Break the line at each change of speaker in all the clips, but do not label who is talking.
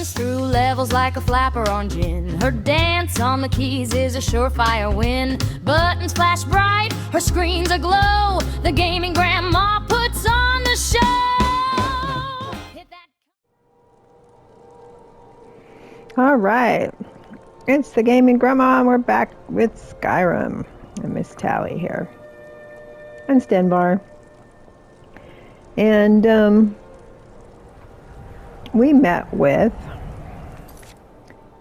swings through levels like a flapper on gin. Her dance on the keys is a surefire win. Buttons flash bright, her screen's aglow. The gaming grandma puts on the show. Hit that.
All right, it's the gaming grandma, and we're back with Skyrim. And Miss Tally here, and Stenbar. And we met with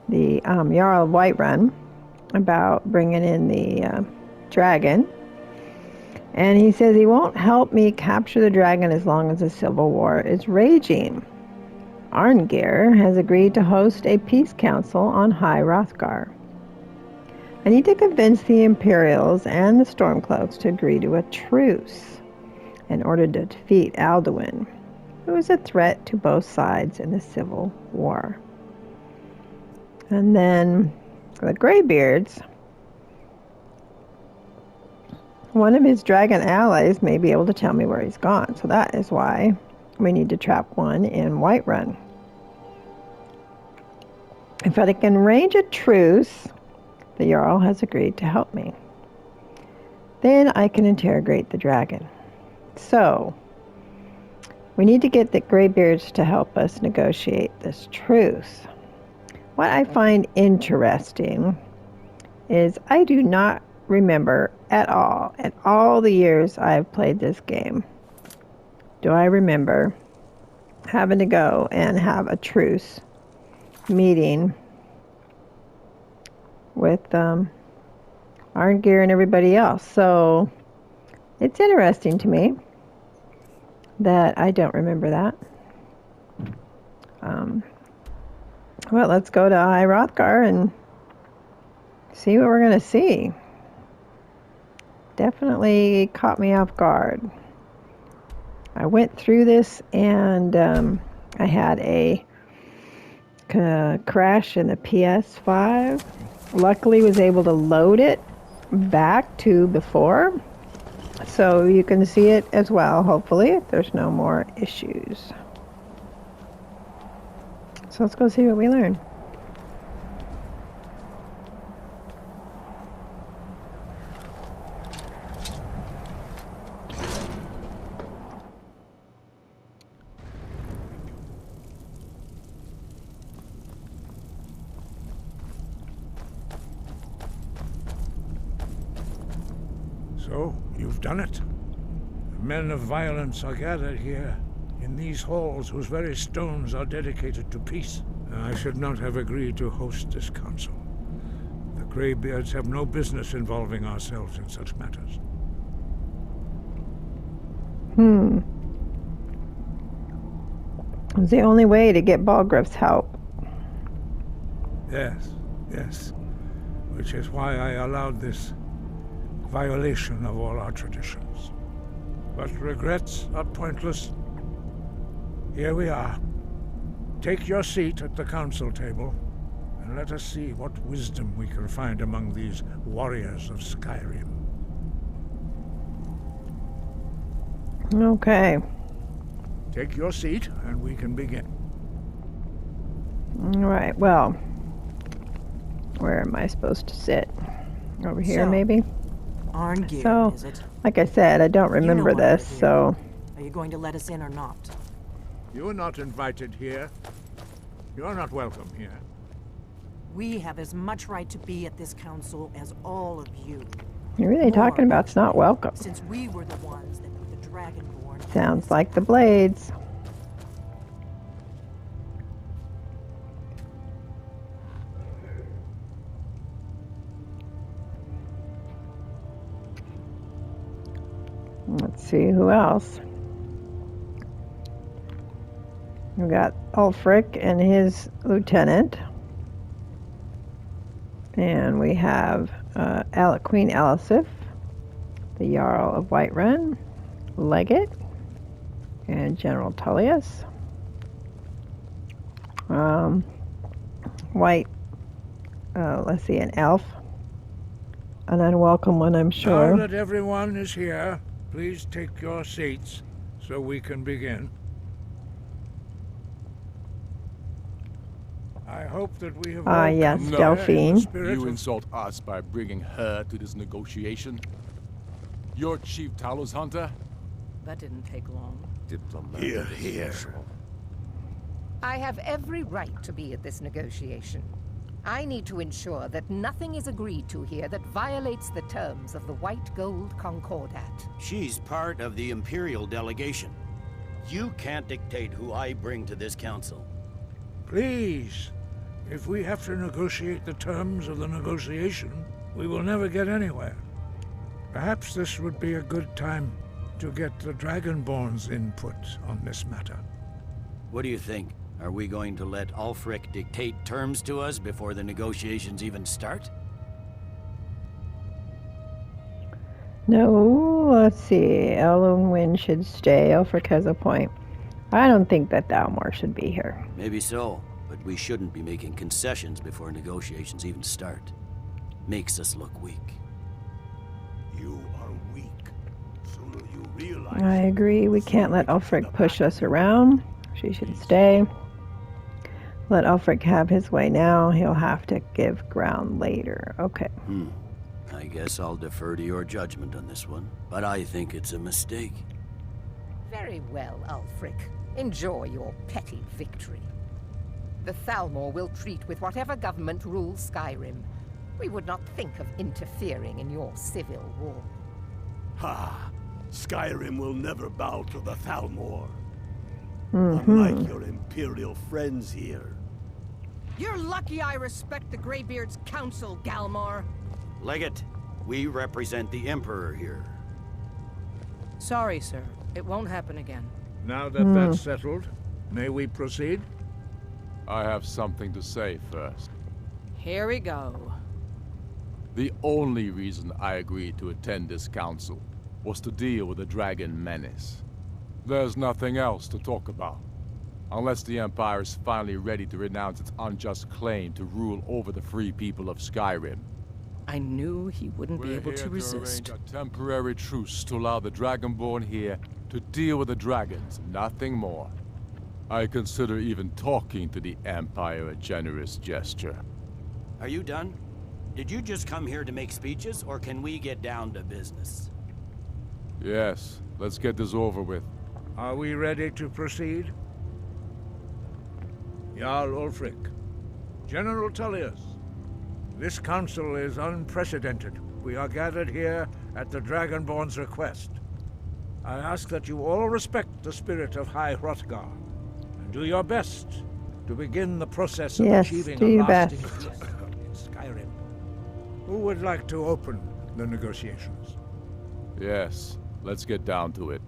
the Jarl of Whiterun about bringing in the dragon. And he says he won't help me capture the dragon as long as the civil war is raging. Arngeir has agreed to host a peace council on High Hrothgar. I need to convince the Imperials and the Stormcloaks to agree to a truce in order to defeat Alduin, who is a threat to both sides in the civil war. And then the Greybeards, one of his dragon allies may be able to tell me where he's gone, so that is why we need to trap one in Whiterun. If I can arrange a truce, the Jarl has agreed to help me. Then I can interrogate the dragon. So, we need to get the Greybeards to help us negotiate this truce. What I find interesting is I do not remember at all the years I've played this game, do I remember having to go and have a truce meeting with Arngeir and everybody else. So it's interesting to me that I don't remember that. Well, let's go to High Hrothgar and see what we're going to see. Definitely caught me off guard. I went through this and I had a crash in the PS5. Luckily was able to load it back to before, so you can see it as well, hopefully, if there's no more issues. So let's go see what we learn.
So, you've done it. The men of violence are gathered here, in these halls whose very stones are dedicated to peace. I should not have agreed to host this council. The Greybeards have no business involving ourselves in such matters.
It was the only way to get Balgruuf's help.
Yes. Which is why I allowed this violation of all our traditions. But regrets are pointless. Here we are. Take your seat at the council table, and let us see what wisdom we can find among these warriors of Skyrim.
Okay.
Take your seat, and we can begin.
All right, well, where am I supposed to sit? Over here, maybe?
Arngeir,
So,
is it?
like I said, I don't remember
You know why
this,
we're
so...
Are you going to let us in or not?
You are not invited here. You are not welcome here.
We have as much right to be at this council as all of you.
You're really talking about it's not welcome.
Since we were the ones that put the Dragonborn...
Sounds like the Blades. Let's see who else. We've got Ulfric and his lieutenant. And we have Queen Elisif, the Jarl of Whiterun, Legate, and General Tullius. Let's see, an elf. An unwelcome one, I'm sure.
Now that everyone is here, please take your seats so we can begin. I hope that we have
Ah,
all
yes,
come together in the
Delphine.
spirit
You
of-
insult us by bringing her to this negotiation? You're Chief Talos Hunter?
That didn't take long.
Here, here.
I have every right to be at this negotiation. I need to ensure that nothing is agreed to here that violates the terms of the White Gold Concordat.
She's part of the Imperial delegation. You can't dictate who I bring to this council.
Please, if we have to negotiate the terms of the negotiation, we will never get anywhere. Perhaps this would be a good time to get the Dragonborn's input on this matter.
What do you think? Are we going to let Ulfric dictate terms to us before the negotiations even start?
No, let's see. Elwyn should stay. Ulfric has a point. I don't think that Dalmor should be here.
Maybe so, but we shouldn't be making concessions before negotiations even start. Makes us look weak.
You are weak. Sooner you realize.
I agree. We can't let Ulfric push us around. She should stay. Let Ulfric have his way now. He'll have to give ground later. Okay.
I guess I'll defer to your judgment on this one, but I think it's a mistake.
Very well, Ulfric. Enjoy your petty victory. The Thalmor will treat with whatever government rules Skyrim. We would not think of interfering in your civil war.
Ha! Skyrim will never bow to the Thalmor. Unlike your Imperial friends here.
You're lucky I respect the Greybeard's counsel, Galmar.
Legate, we represent the Emperor here.
Sorry, sir. It won't happen again.
Now that that's settled, may we proceed?
I have something to say first.
Here we go.
The only reason I agreed to attend this council was to deal with the dragon menace. There's nothing else to talk about. Unless the Empire is finally ready to renounce its unjust claim to rule over the free people of Skyrim.
I knew he wouldn't be
We're
able
here
to resist.
arrange a temporary truce to allow the Dragonborn here to deal with the dragons, nothing more. I consider even talking to the Empire a generous gesture.
Are you done? Did you just come here to make speeches, or can we get down to business?
Yes, let's get this over with.
Are we ready to proceed? Jarl Ulfric, General Tullius, this council is unprecedented. We are gathered here at the Dragonborn's request. I ask that you all respect the spirit of High Hrothgar, and do your best to begin the process of
Yes,
achieving
do
a
your
lasting
best.
peace in Skyrim. Who would like to open the negotiations?
Yes, let's get down to it.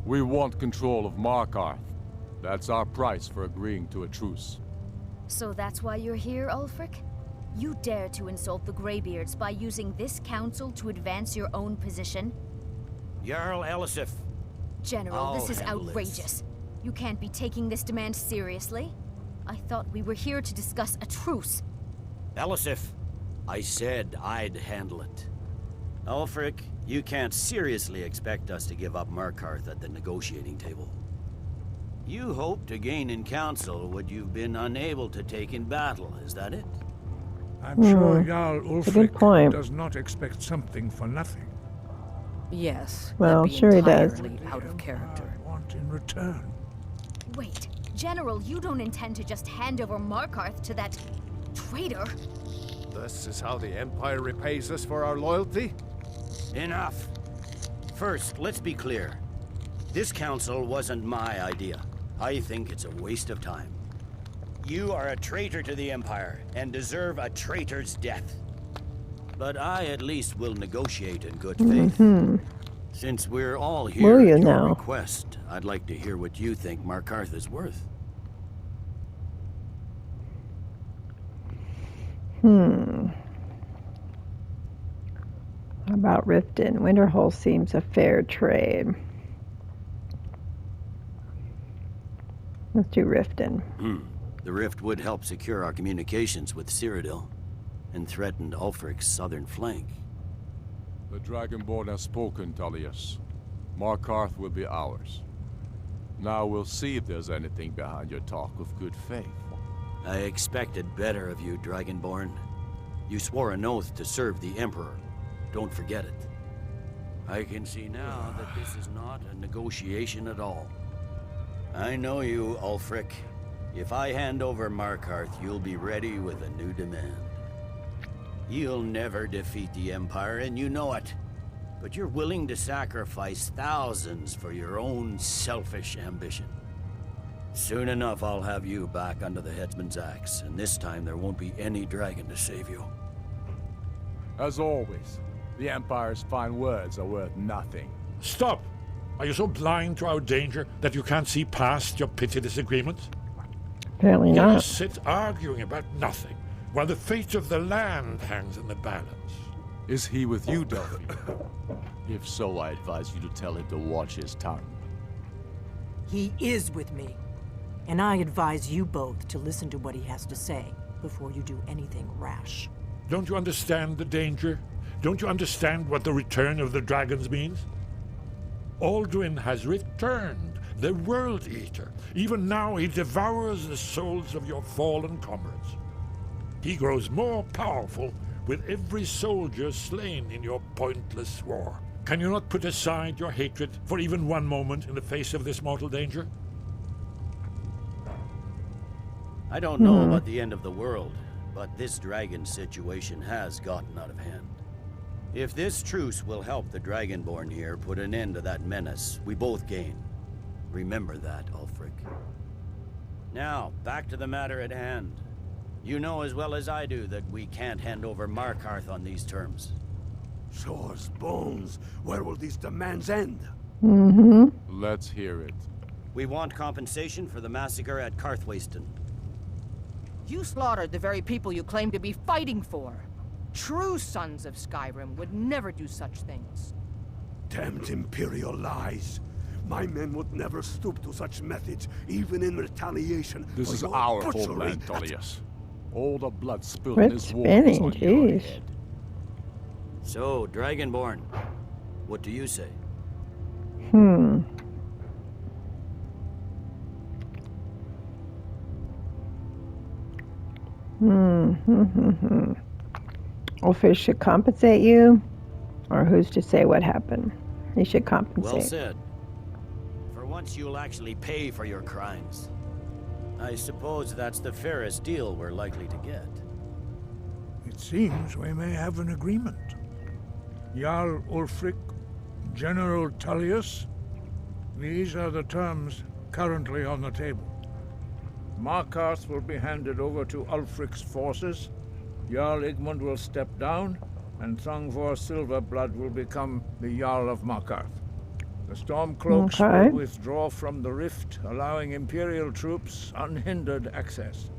We want control of Markarth. That's our price for agreeing to a truce.
So that's why you're here, Ulfric? You dare to insult the Greybeards by using this council to advance your own position?
Jarl Elisif,
General,
I'll
this is
handle this.
outrageous. You can't be taking this demand seriously. I thought we were here to discuss a truce.
Elisif, I said I'd handle it. Ulfric, you can't seriously expect us to give up Markarth at the negotiating table. You hope to gain in council what you've been unable to take in battle, is that it?
I'm sure Jarl
a good point.
Ulfric does not expect something for nothing.
Yes.
Well,
that'd be
sure he does.
entirely out of character.
I want in return.
Wait, General, you don't intend to just hand over Markarth to that traitor?
This is how the Empire repays us for our loyalty?
Enough. First, let's be clear. This council wasn't my idea. I think it's a waste of time. You are a traitor to the Empire and deserve a traitor's death. But I at least will negotiate in good faith. Since we're all here
Will you
at your
now?
request, I'd like to hear what you think Markarth is worth.
How about Riften? Winterhold seems a fair trade. Let's do Riften.
The rift would help secure our communications with Cyrodiil and threatened Ulfric's southern flank.
The Dragonborn has spoken, Tullius. Markarth will be ours. Now we'll see if there's anything behind your talk of good faith.
I expected better of you, Dragonborn. You swore an oath to serve the Emperor. Don't forget it. I can see now that this is not a negotiation at all. I know you, Ulfric. If I hand over Markarth, you'll be ready with a new demand. You'll never defeat the Empire, and you know it. But you're willing to sacrifice thousands for your own selfish ambition. Soon enough, I'll have you back under the headsman's axe, and this time there won't be any dragon to save you.
As always, the Empire's fine words are worth nothing.
Stop! Are you so blind to our danger that you can't see past your petty disagreements?
Apparently
You
not.
sit arguing about nothing, while the fate of the land hangs in the balance.
Is he with you, Delphi? If so, I advise you to tell him to watch his tongue.
He is with me. And I advise you both to listen to what he has to say before you do anything rash.
Don't you understand the danger? Don't you understand what the return of the dragons means? Alduin has returned, the World Eater. Even now he devours the souls of your fallen comrades. He grows more powerful with every soldier slain in your pointless war. Can you not put aside your hatred for even one moment in the face of this mortal danger?
I don't know about the end of the world, but this dragon situation has gotten out of hand. If this truce will help the Dragonborn here put an end to that menace, we both gain. Remember that, Ulfric. Now, back to the matter at hand. You know as well as I do that we can't hand over Markarth on these terms.
Swords, bones, where will these demands end?
Let's hear it.
We want compensation for the massacre at Karthwasten.
You slaughtered the very people you claim to be fighting for. True sons of Skyrim would never do such things.
Damned Imperial lies. My men would never stoop to such methods, even in retaliation.
This
for
is
your
our
butchery
homeland,
at-
Tullius. All the blood spilled in
Quit
this war is
spinning,
on your
jeez.
head.
So, Dragonborn, what do you say?
Ulfric should compensate you, or who's to say what happened? He should compensate.
Well said. For once you'll actually pay for your crimes. I suppose that's the fairest deal we're likely to get.
It seems we may have an agreement. Jarl Ulfric, General Tullius, these are the terms currently on the table. Markarth will be handed over to Ulfric's forces, Jarl Igmund will step down, and Thongvor Silverblood will become the Jarl of Markarth. The Stormcloaks
Okay.
will withdraw from the rift, allowing Imperial troops unhindered access.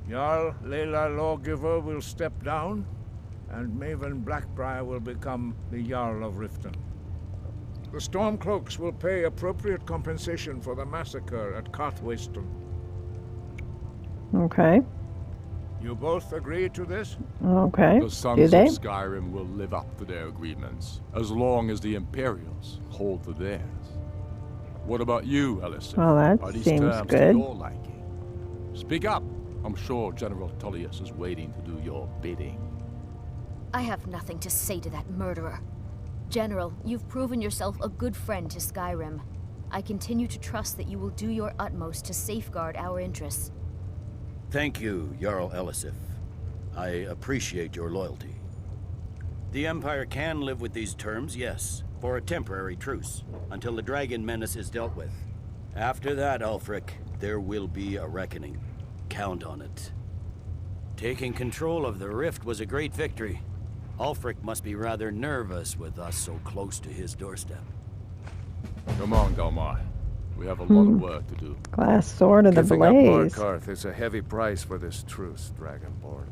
Jarl Layla Lawgiver will step down, and Maven Blackbriar will become the Jarl of Riften. The Stormcloaks will pay appropriate compensation for the massacre at Karthwasten.
Okay.
You both agree to this?
Okay.
The
Do
sons of
they?
Skyrim will live up to their agreements, as long as the Imperials hold to theirs. What about you, Elisif?
Well, that
Are these
seems
terms
good.
to your liking? Speak up. I'm sure General Tullius is waiting to do your bidding.
I have nothing to say to that murderer. General, you've proven yourself a good friend to Skyrim. I continue to trust that you will do your utmost to safeguard our interests.
Thank you, Jarl Elisif. I appreciate your loyalty. The Empire can live with these terms, yes, for a temporary truce, until the dragon menace is dealt with. After that, Ulfric, there will be a reckoning. Count on it. Taking control of the rift was a great victory. Ulfric must be rather nervous with us so close to his doorstep.
Come on, Galmar. We have a lot of work to do.
Glass sword of the
Giving up
blaze.
Markarth is a heavy price for this truce, Dragonborn.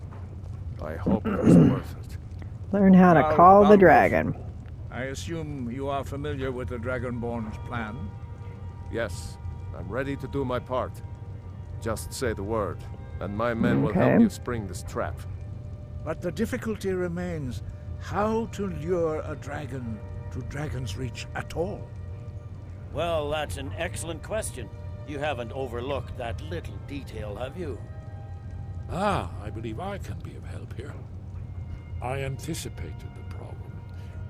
I hope it's worth it.
Learn how to
Jarl
call the
Balgruuf,
dragon.
I assume you are familiar with the Dragonborn's plan?
Yes, I'm ready to do my part. Just say the word, and my men will
Okay.
help you spring this trap.
But the difficulty remains how to lure a dragon to Dragon's Reach at all.
Well, that's an excellent question. You haven't overlooked that little detail, have you?
Ah, I believe I can be of help here. I anticipated the problem.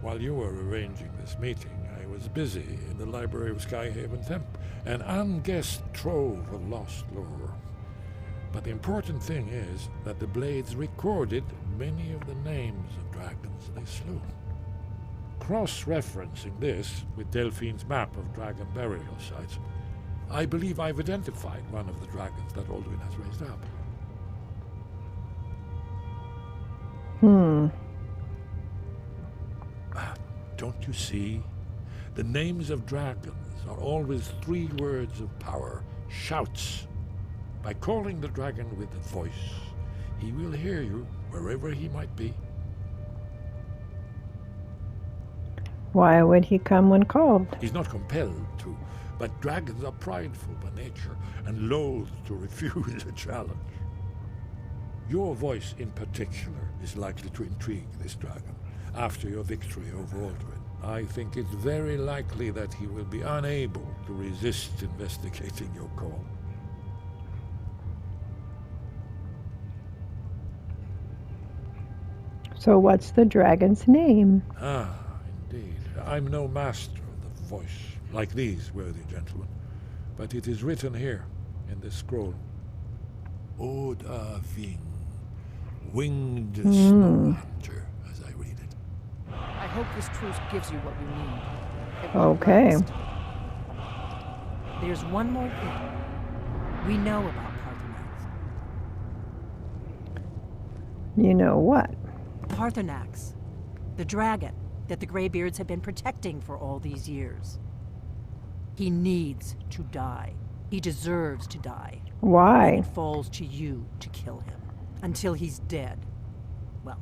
While you were arranging this meeting, I was busy in the library of Skyhaven Temp, an unguessed trove of lost lore. But the important thing is that the Blades recorded many of the names of dragons they slew. Cross-referencing this with Delphine's map of dragon burial sites, I believe I've identified one of the dragons that Alduin has raised up. Don't you see? The names of dragons are always 3 words of power, shouts. By calling the dragon with a voice, he will hear you wherever he might be.
Why would he come when called?
He's not compelled to, but dragons are prideful by nature and loath to refuse a challenge. Your voice in particular is likely to intrigue this dragon after your victory over Alduin. I think it's very likely that he will be unable to resist investigating your call.
So what's the dragon's name?
Ah, indeed. I'm no master of the voice, like these worthy gentlemen, but it is written here in this scroll. Oda Ving, winged snow hunter, as I read it.
I hope this truce gives you what you need. It won't
Okay.
last. There's one more thing. We know about Parthenax.
You know what?
Parthenax, the dragon that the Greybeards have been protecting for all these years. He needs to die. He deserves to die.
Why?
It falls to you to kill him until he's dead. Well,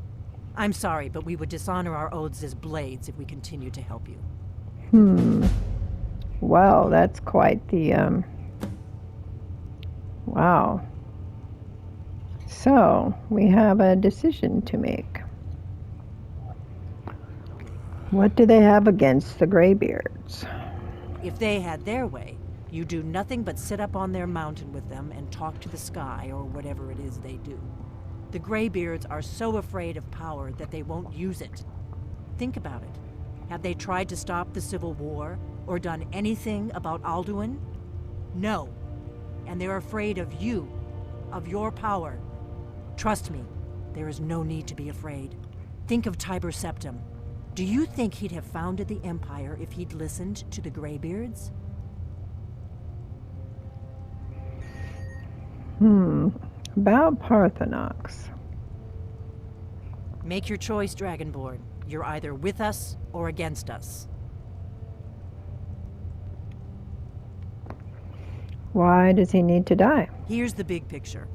I'm sorry, but we would dishonor our oaths as Blades if we continue to help you.
Well, that's quite the, wow. So, we have a decision to make. What do they have against the Greybeards?
If they had their way, you do nothing but sit up on their mountain with them and talk to the sky or whatever it is they do. The Greybeards are so afraid of power that they won't use it. Think about it. Have they tried to stop the Civil War or done anything about Alduin? No. And they're afraid of you, of your power. Trust me, there is no need to be afraid. Think of Tiber Septim. Do you think he'd have founded the Empire if he'd listened to the Greybeards?
About Parthenax.
Make your choice, Dragonborn. You're either with us or against us.
Why does he need to die?
Here's the big picture.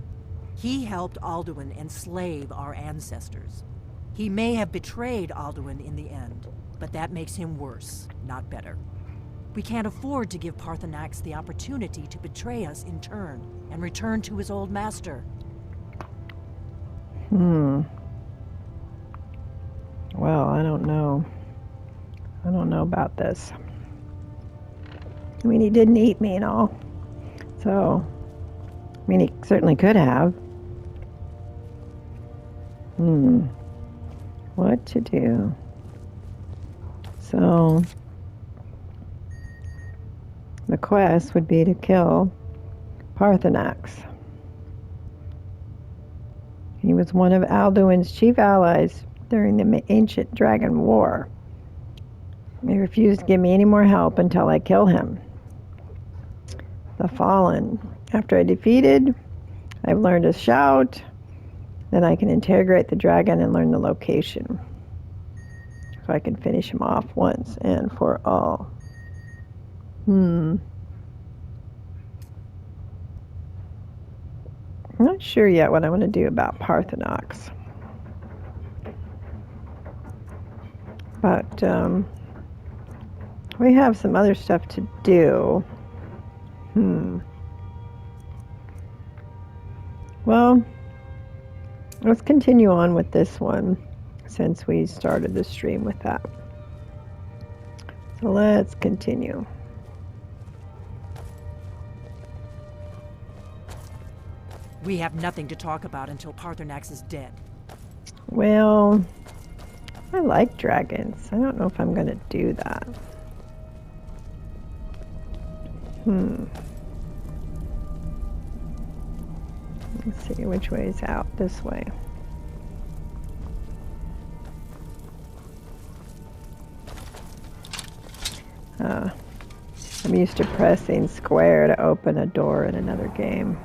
He helped Alduin enslave our ancestors. He may have betrayed Alduin in the end, but that makes him worse, not better. We can't afford to give Parthenax the opportunity to betray us in turn and return to his old master.
Well, I don't know. I don't know about this. I mean, he didn't eat me and all. So, I mean, he certainly could have. What to do? So, the quest would be to kill Parthenax. He was one of Alduin's chief allies during the ancient Dragon War. He refused to give me any more help until I kill him. The Fallen. After I defeated, I've learned to shout. Then I can interrogate the dragon and learn the location. So I can finish him off once and for all. I'm not sure yet what I want to do about Parthenax. But we have some other stuff to do. Well, let's continue on with this one since we started the stream with that. So let's continue.
We have nothing to talk about until Parthenax is dead.
Well, I like dragons. I don't know if I'm going to do that. Let's see which way is out. This way. I'm used to pressing square to open a door in another game.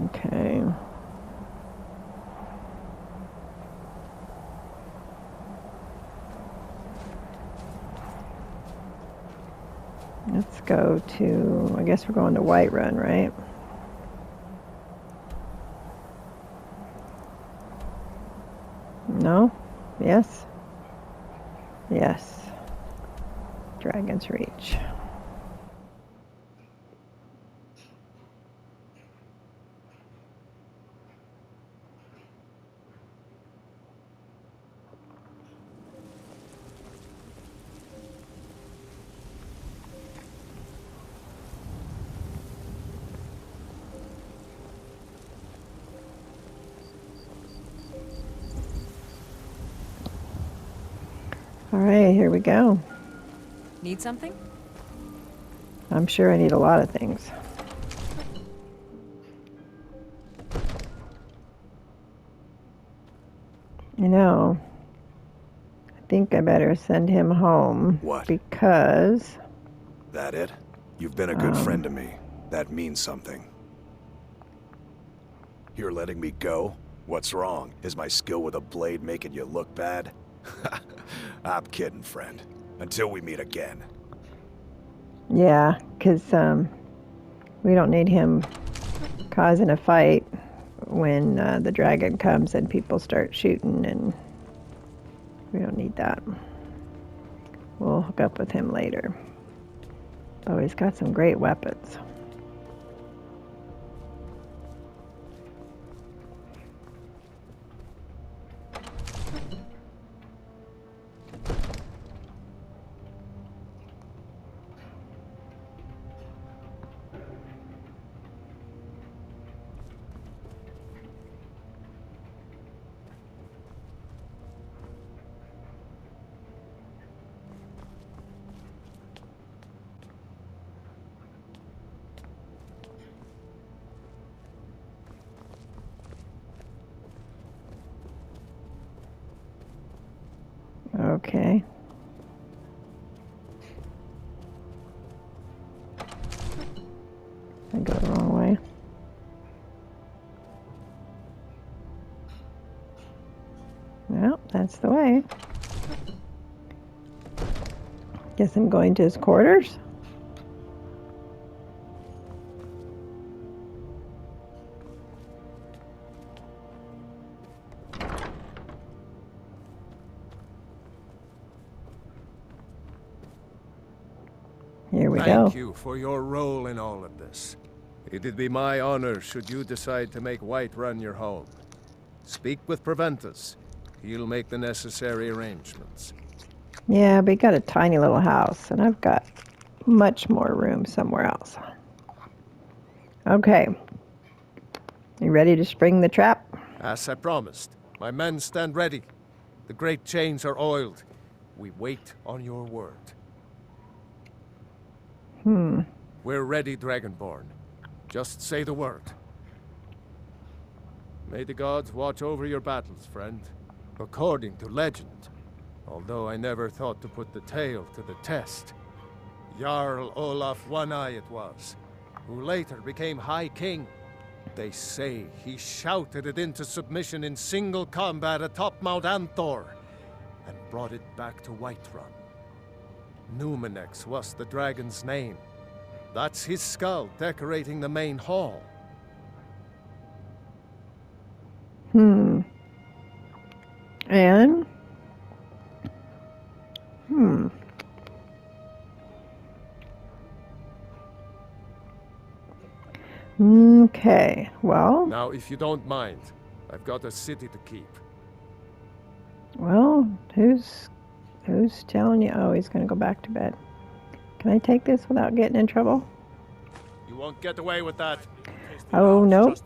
Okay. Let's go to, I guess we're going to Whiterun, right? No? Yes? Yes. Dragon's Reach. All right, here we go.
Need something?
I'm sure I need a lot of things. You know, I think I better send him home.
What?
Because...
That it? You've been a good friend to me. That means something. You're letting me go? What's wrong? Is my skill with a blade making you look bad? I'm kidding, friend. Until we meet again.
Yeah, because we don't need him causing a fight when the dragon comes and people start shooting, and we don't need that. We'll hook up with him later. Oh, he's got some great weapons. Okay. I go the wrong way. Well, that's the way. Guess I'm going to his quarters. Here we go.
Thank you for your role in all of this. It'd be my honor should you decide to make Whiterun your home. Speak with Preventus. He'll make the necessary arrangements.
Yeah, we got a tiny little house, and I've got much more room somewhere else. Okay. You ready to spring the trap?
As I promised, my men stand ready. The great chains are oiled. We wait on your word. We're ready, Dragonborn. Just say the word. May the gods watch over your battles, friend. According to legend, although I never thought to put the tale to the test, Jarl Olaf One-Eye it was, who later became High King. They say he shouted it into submission in single combat atop Mount Anthor, and brought it back to Whiterun. Numenex was the dragon's name. That's his skull decorating the main hall.
And? Okay, well...
Now, if you don't mind, I've got a city to keep.
Well, who's Who's telling you? Oh, he's going to go back to bed. Can I take this without getting in trouble?
You won't get away with that.
Oh, nope.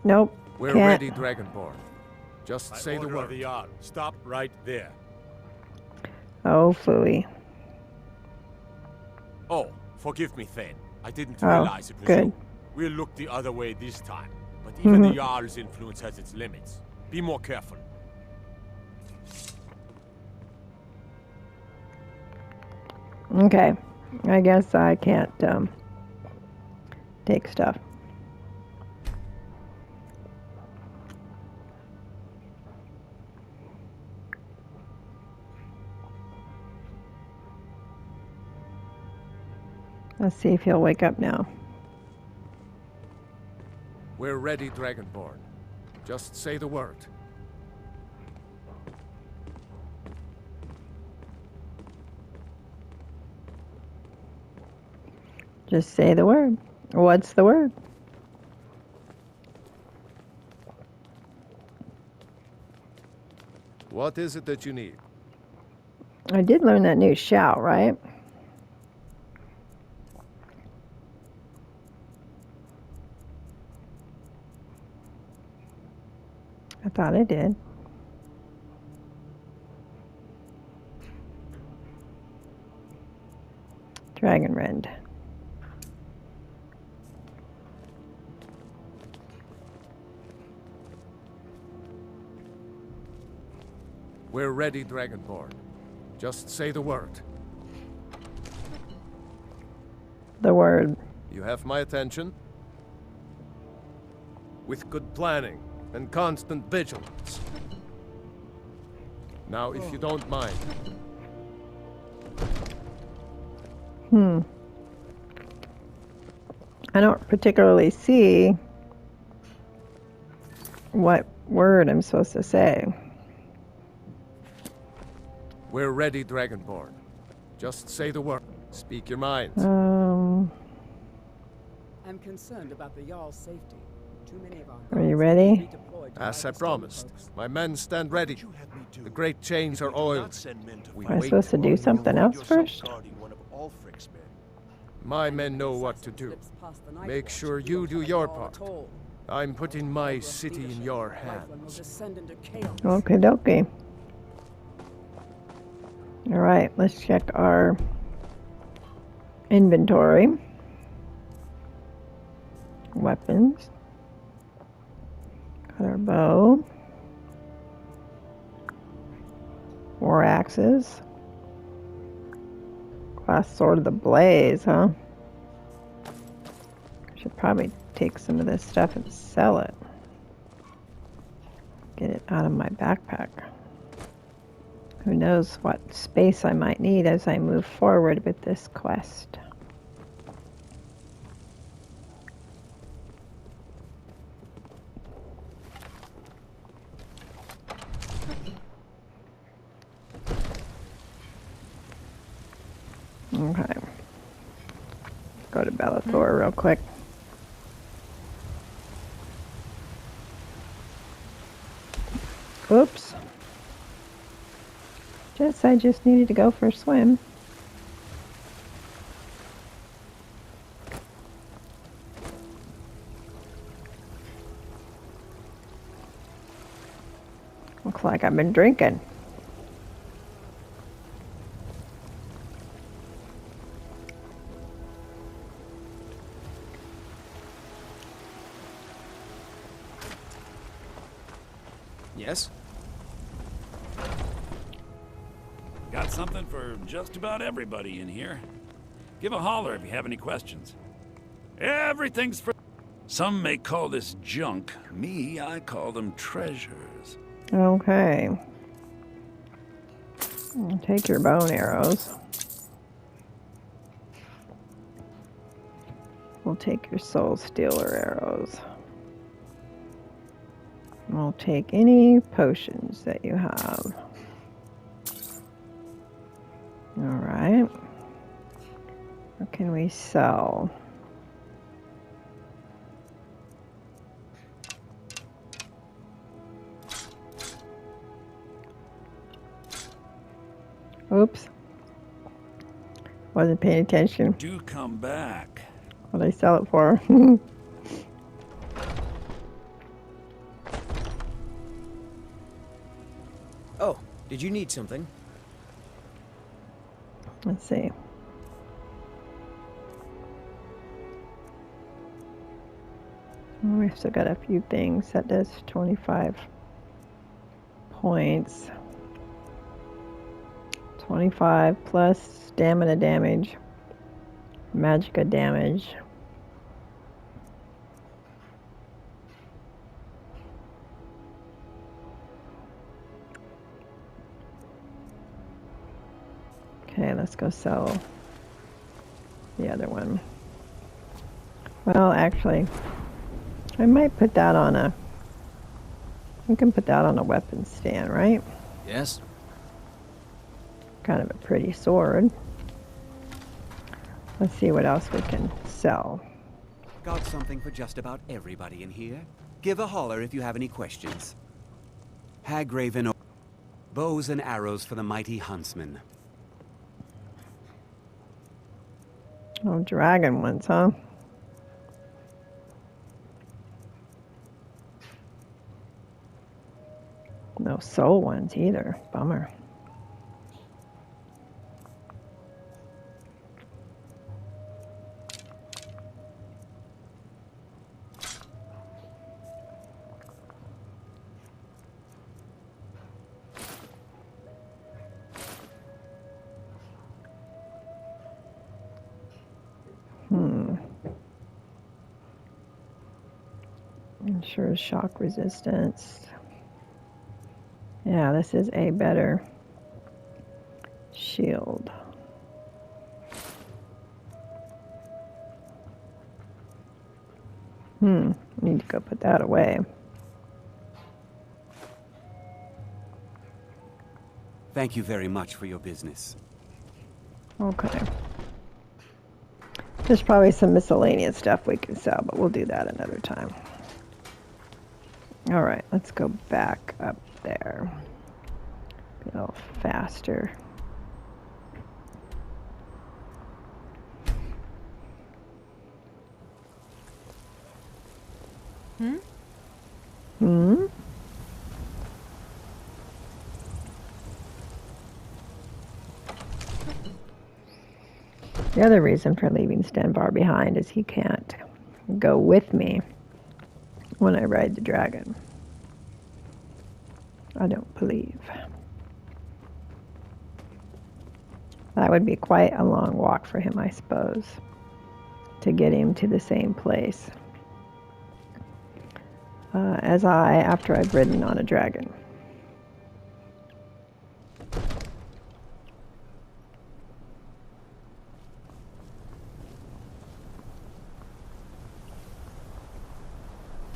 Nope.
We're
Can't.
ready, Dragonborn. Just say the word.
Stop right there.
Oh, phooey.
Oh, forgive me, Thane. I didn't
Oh,
realize it was
good.
you. We'll look the other way this time. But even the Jarl's influence has its limits. Be more careful.
Okay. I guess I can't take stuff. Let's see if he'll wake up now.
We're ready, Dragonborn. Just say the word.
Just say the word. What's the word?
What is it that you need?
I did learn that new shout, right? I thought I did. Dragon Rend.
We're ready, Dragonborn. Just say the word.
The word.
You have my attention. With good planning and constant vigilance. Now, if you don't mind.
I don't particularly see what word I'm supposed to say.
We're ready, Dragonborn. Just say the word. Speak your mind.
Um,
I'm concerned about the Jarl's safety. Too many of our
Are you
guards
ready?
need to be deployed to
As
fight
I
the
promised,
stormfolks.
my men stand ready. The great chains are oiled. We
am I
wait
supposed to do something else first?
My men know what to do.
Slips past the night
Make
watch,
sure
we
you
won't
do
have a
your
Jarl
part.
at all.
I'm putting my
Rough
city in
leadership,
your
Whiterun will
hands.
descend into chaos.
Okie dokie. Alright, let's check our inventory. Weapons. Got our bow. War axes. Glass sword of the blaze, huh? Should probably take some of this stuff and sell it. Get it out of my backpack. Who knows what space I might need as I move forward with this quest. Okay. Go to Bellator real quick. Oops. I just needed to go for a swim. Looks like I've been drinking.
Yes?
Got something for just about everybody in here. Give a holler if you have any questions. Everything's for... Some may call this junk. Me, I call them treasures.
Okay. I'll take your bow and arrows. We'll take your soul stealer arrows. We'll take any potions that you have. Alright. What can we sell? Oop. Wasn't paying attention.
Do come back.
What did I sell it for?
Oh, did you need something?
Let's see. Oh, we've still got a few things. That does 25 points. 25 plus stamina damage. Magicka damage. Okay, let's go sell the other one. Well, actually, I might put that on a... We can put that on a weapon stand, right?
Yes.
Kind of a pretty sword. Let's see what else we can sell.
Got something for just about everybody in here. Give a holler if you have any questions. Hagraven, bows and arrows for the mighty huntsman.
Oh, dragon ones, huh? No soul ones either. Bummer. Ensures shock resistance. Yeah, this is a better shield. Need to go put that away.
Thank you very much for your business.
Okay. There's probably some miscellaneous stuff we can sell, but we'll do that another time. All right, let's go back up there. Be a little faster. The other reason for leaving Stenvar behind is he can't go with me when I ride the dragon. I don't believe. That would be quite a long walk for him, I suppose, to get him to the same place as I after I've ridden on a dragon.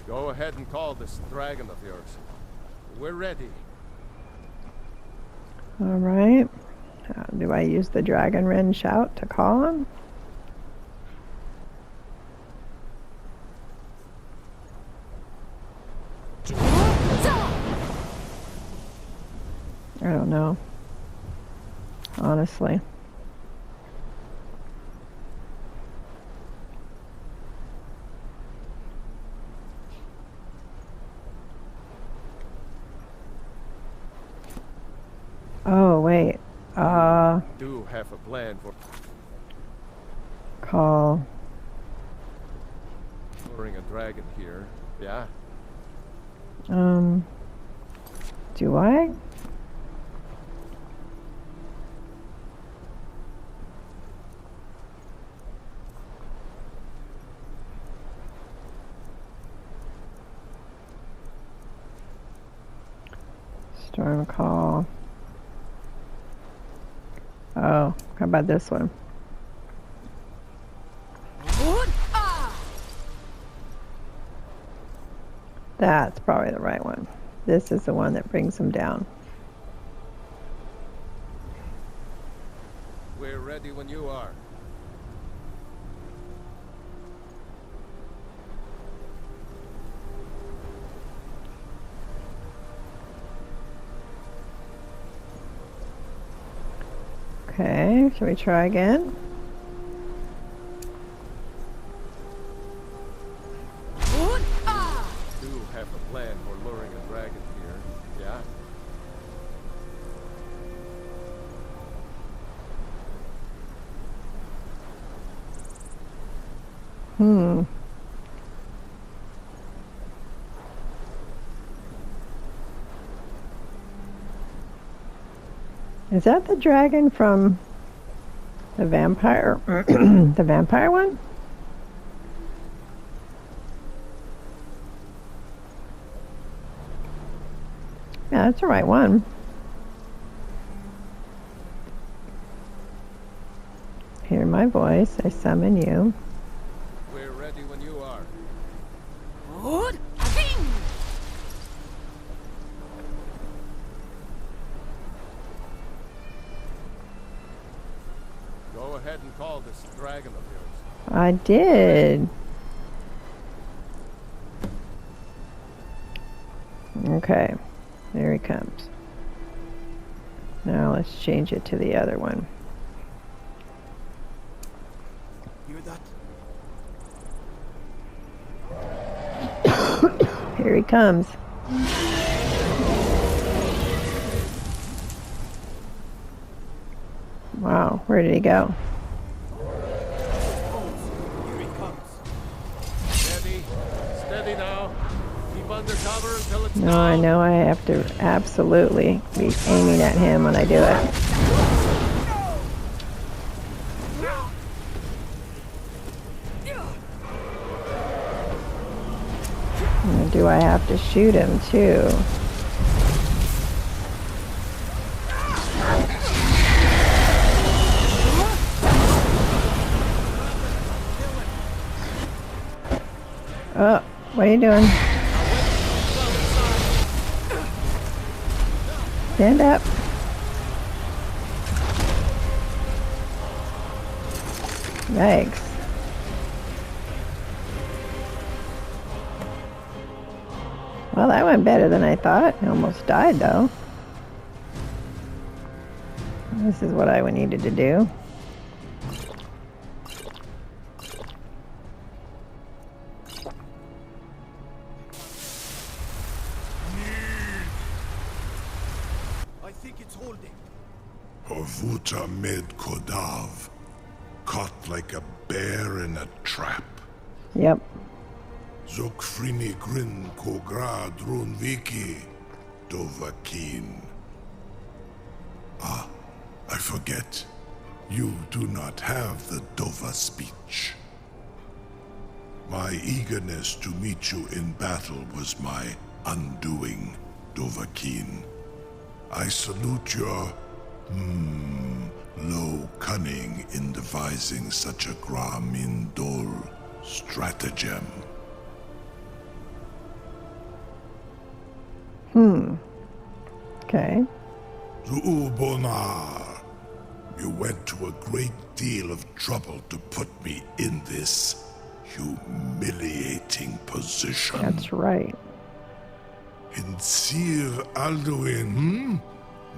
Go ahead and call this dragon of yours. We're ready.
All right. Do I use the dragon wren shout to call him? I don't know. Honestly. Oh, wait.
Do have a plan for
Call.
luring a dragon here, yeah?
Do I? Storm call. Oh, how about this one? That's probably the right one. This is the one that brings him down.
We're ready when you are.
Okay, shall we try again? Hmm. Is that the dragon from the vampire? The vampire one? Yeah, that's the right one. Hear my voice. I summon you.
We're ready when you are. Go ahead and call this dragon of yours.
I did. Okay, there he comes. Now let's change it to the other one.
Hear that?
Here he comes. Wow, where did he go?
Here he comes.
Steady. Steady now. Keep under cover until it's
No, I know I have to absolutely be aiming at him when I do it. And do I have to shoot him too? Oh, what are you doing? Stand up. Yikes. Well, that went better than I thought. I almost died, though. This is what I needed to do.
I think it's holding.
Horvuta med Kodav, caught like a bear in a trap.
Yep.
Zokfrini Grin Kogra Drunviki Dovakin. Ah, I forget. You do not have the Dova speech. My eagerness to meet you in battle was my undoing, Dovahkiin. I salute your, low cunning in devising such a Gramindol stratagem.
Okay.
Zuubonar, you went to a great deal of trouble to put me in this humiliating position.
That's right.
Hinsir Alduin,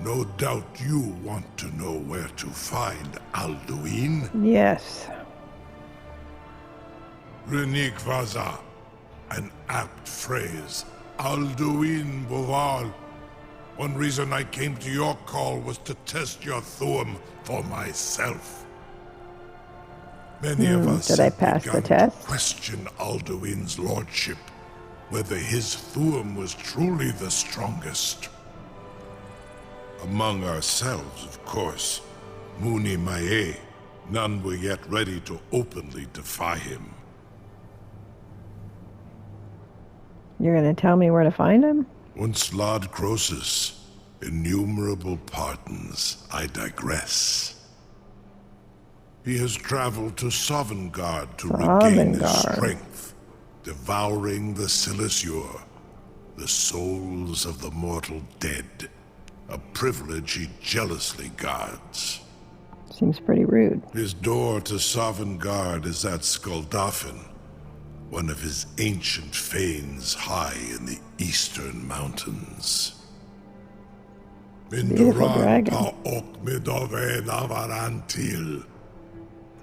No doubt you want to know where to find Alduin.
Yes.
Renikvaza, an apt phrase. Alduin Boval. One reason I came to your call was to test your Thuum for myself. Many of us
did I
have
pass the
begun to
test?
question Alduin's lordship, whether his Thuum was truly the strongest. Among ourselves, of course, Muni Mae, none were yet ready to openly defy him.
You're going to tell me where to find him?
Once Lord Croesus, innumerable pardons, I digress. He has traveled to Sovngarde to regain his strength, devouring the Silesure, the souls of the mortal dead, a privilege he jealously guards.
Seems pretty rude.
His door to Sovngarde is at Skuldafn, one of his ancient fanes high in the eastern mountains.
Beautiful dragon.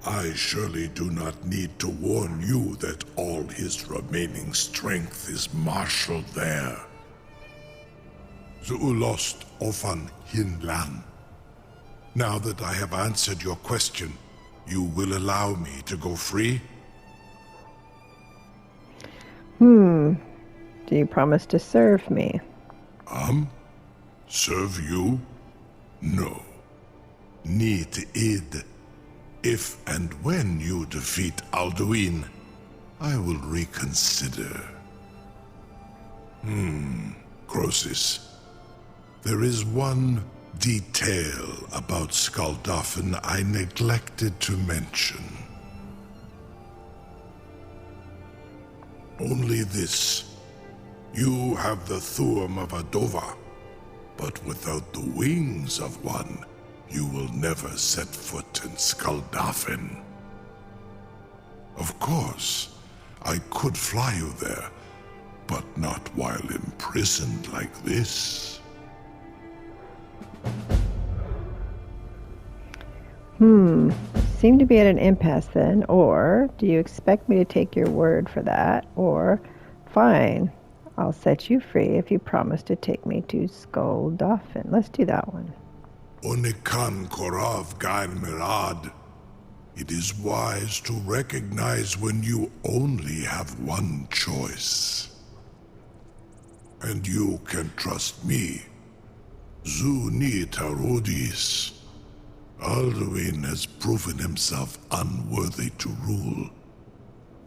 I surely do not need to warn you that all his remaining strength is marshaled there. Zuulost Ofan Hinlan. Now that I have answered your question, you will allow me to go free?
Do you promise to serve me?
Serve you? No. Need id. If and when you defeat Alduin, I will reconsider. Croesus. There is one detail about Skuldafn I neglected to mention. Only this. You have the thumb of a Dova, but without the wings of one, you will never set foot in Skuldafn. Of course, I could fly you there, but not while imprisoned like this.
Seem to be at an impasse then, or do you expect me to take your word for that, or fine, I'll set you free if you promise to take me to Skuldafn. Let's do that one.
Onikan Korav Gain Mirad. It is wise to recognize when you only have one choice. And you can trust me. Zuni Tarudis. Alduin has proven himself unworthy to rule.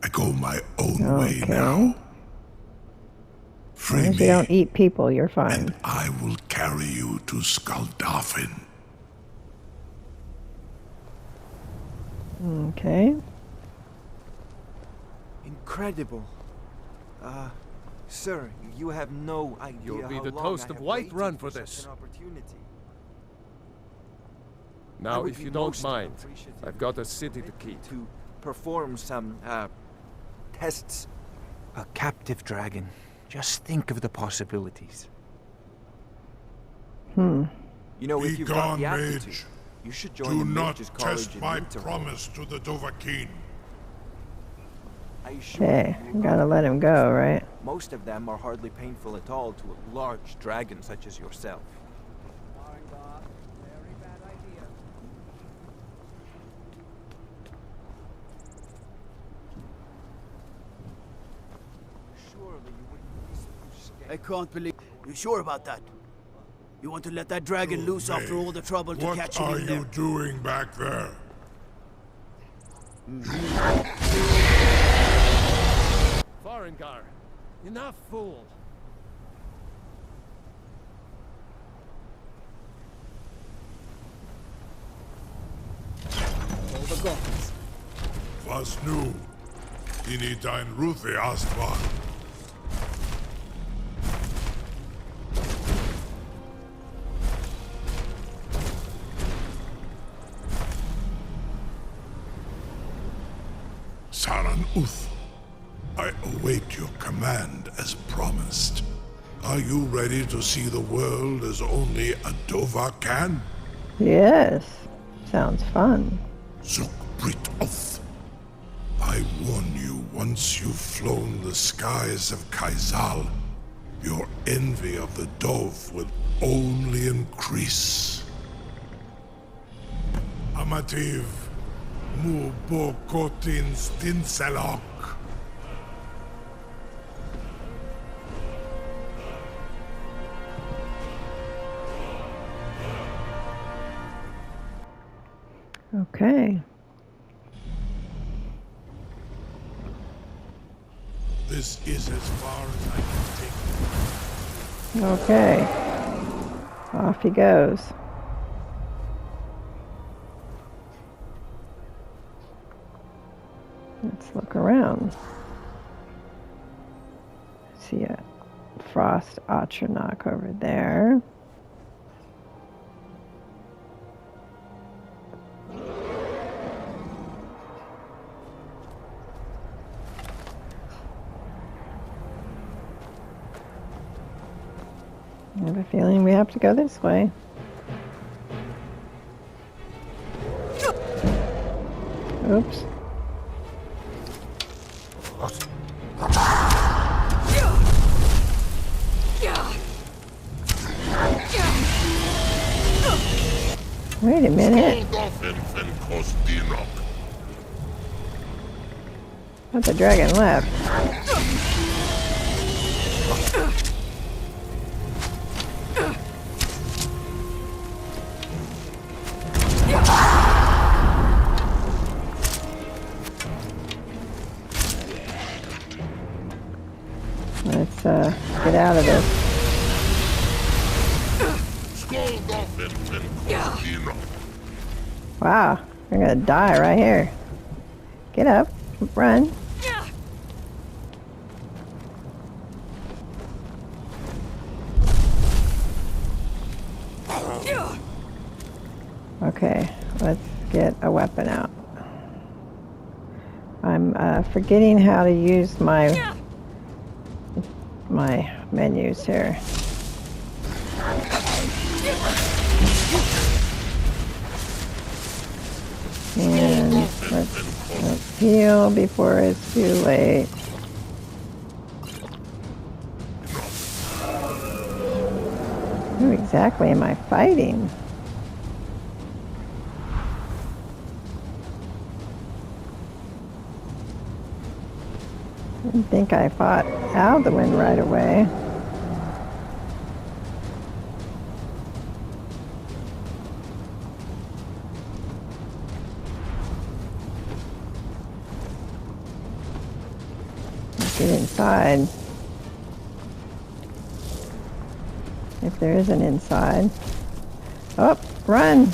I go my own way now. Free
As long as you
me,
don't eat people, you're fine.
and I will carry you to Skuldafn.
Okay.
Incredible. Sir, you have no idea.
You'll be
how
the
long
toast
I
of
have
Whiterun
waited
for
such
this.
an opportunity. I
Now,
would
if
be
you don't
most
mind,
appreciative
I've got a city to keep.
to perform some tests. A captive dragon. Just think of the possibilities. You know, if
Be
you've got
gone,
the aptitude,
mage.
you should join
Do
the
not
Mages College
test
in
my
Winterhold.
promise to the Dovahkiin.
I assure
Okay,
you,
I
you will
gotta
not
let him go, right?
Most of them are hardly painful at all to a large dragon such as yourself.
Very bad idea.
Surely you wouldn't be so
I can't believe... You sure about that? You want to let that dragon loose after all the trouble to catch him
What
in
are
there?
you doing back there?
Farengar, enough, fool.
All the gods.
Was nu? Ini dein Ruthi Aspan. Saran Uth, I await your command as promised. Are you ready to see the world as only a Dova can?
Yes. Sounds fun.
Zuk Brit Oth. I warn you, once you've flown the skies of Kaizal, your envy of the Dove will only increase. Amativ, mu bo kotin stinselok.
Okay.
This is as far as I can take you.
Okay. Off he goes. Let's look around. See a Frost Atronach over there. I have a feeling we have to go this way. Oops. Wait a minute. But the dragon left. Let's get out of this. Wow, we're gonna die right here. Get up, run. Okay, let's get a weapon out. I'm forgetting how to use my menus here. And let's heal before it's too late. Who exactly am I fighting? I didn't think I fought Alduin right away. Let's get inside. If there is an inside. Oh, run!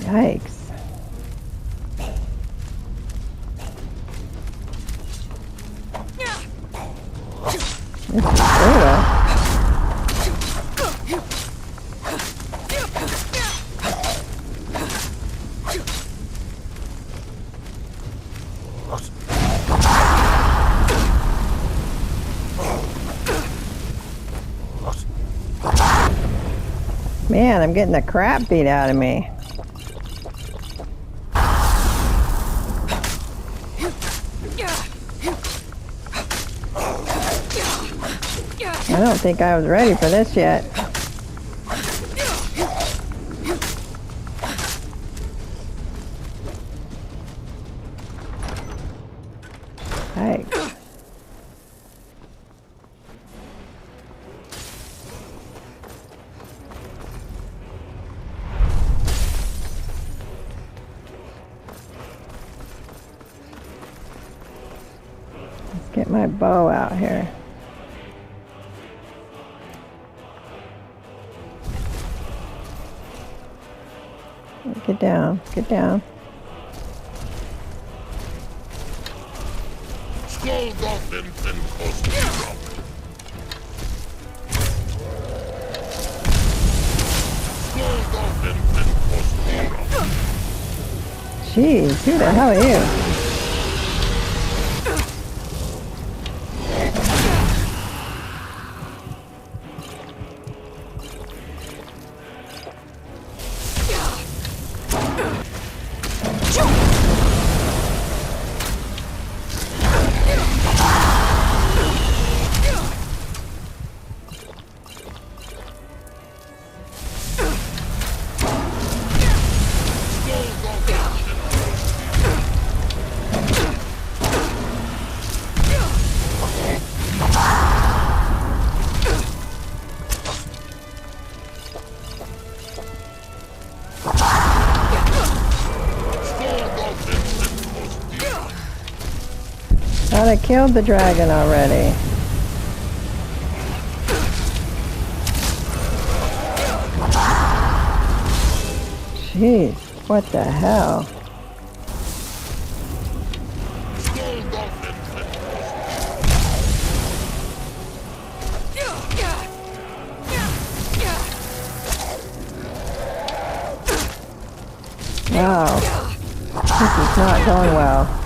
Yikes. This is brutal. Man, I'm getting the crap beat out of me. I don't think I was ready for this yet. Hey. Let's get my bow out here. Get down, get down. Jeez, who the hell are you? Thought I killed the dragon already. Jeez, what the hell? Wow, this is not going well.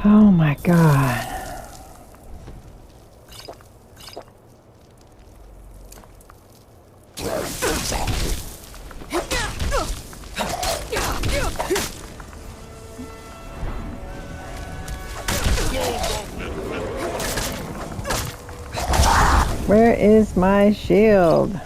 Oh my God. Where is my shield?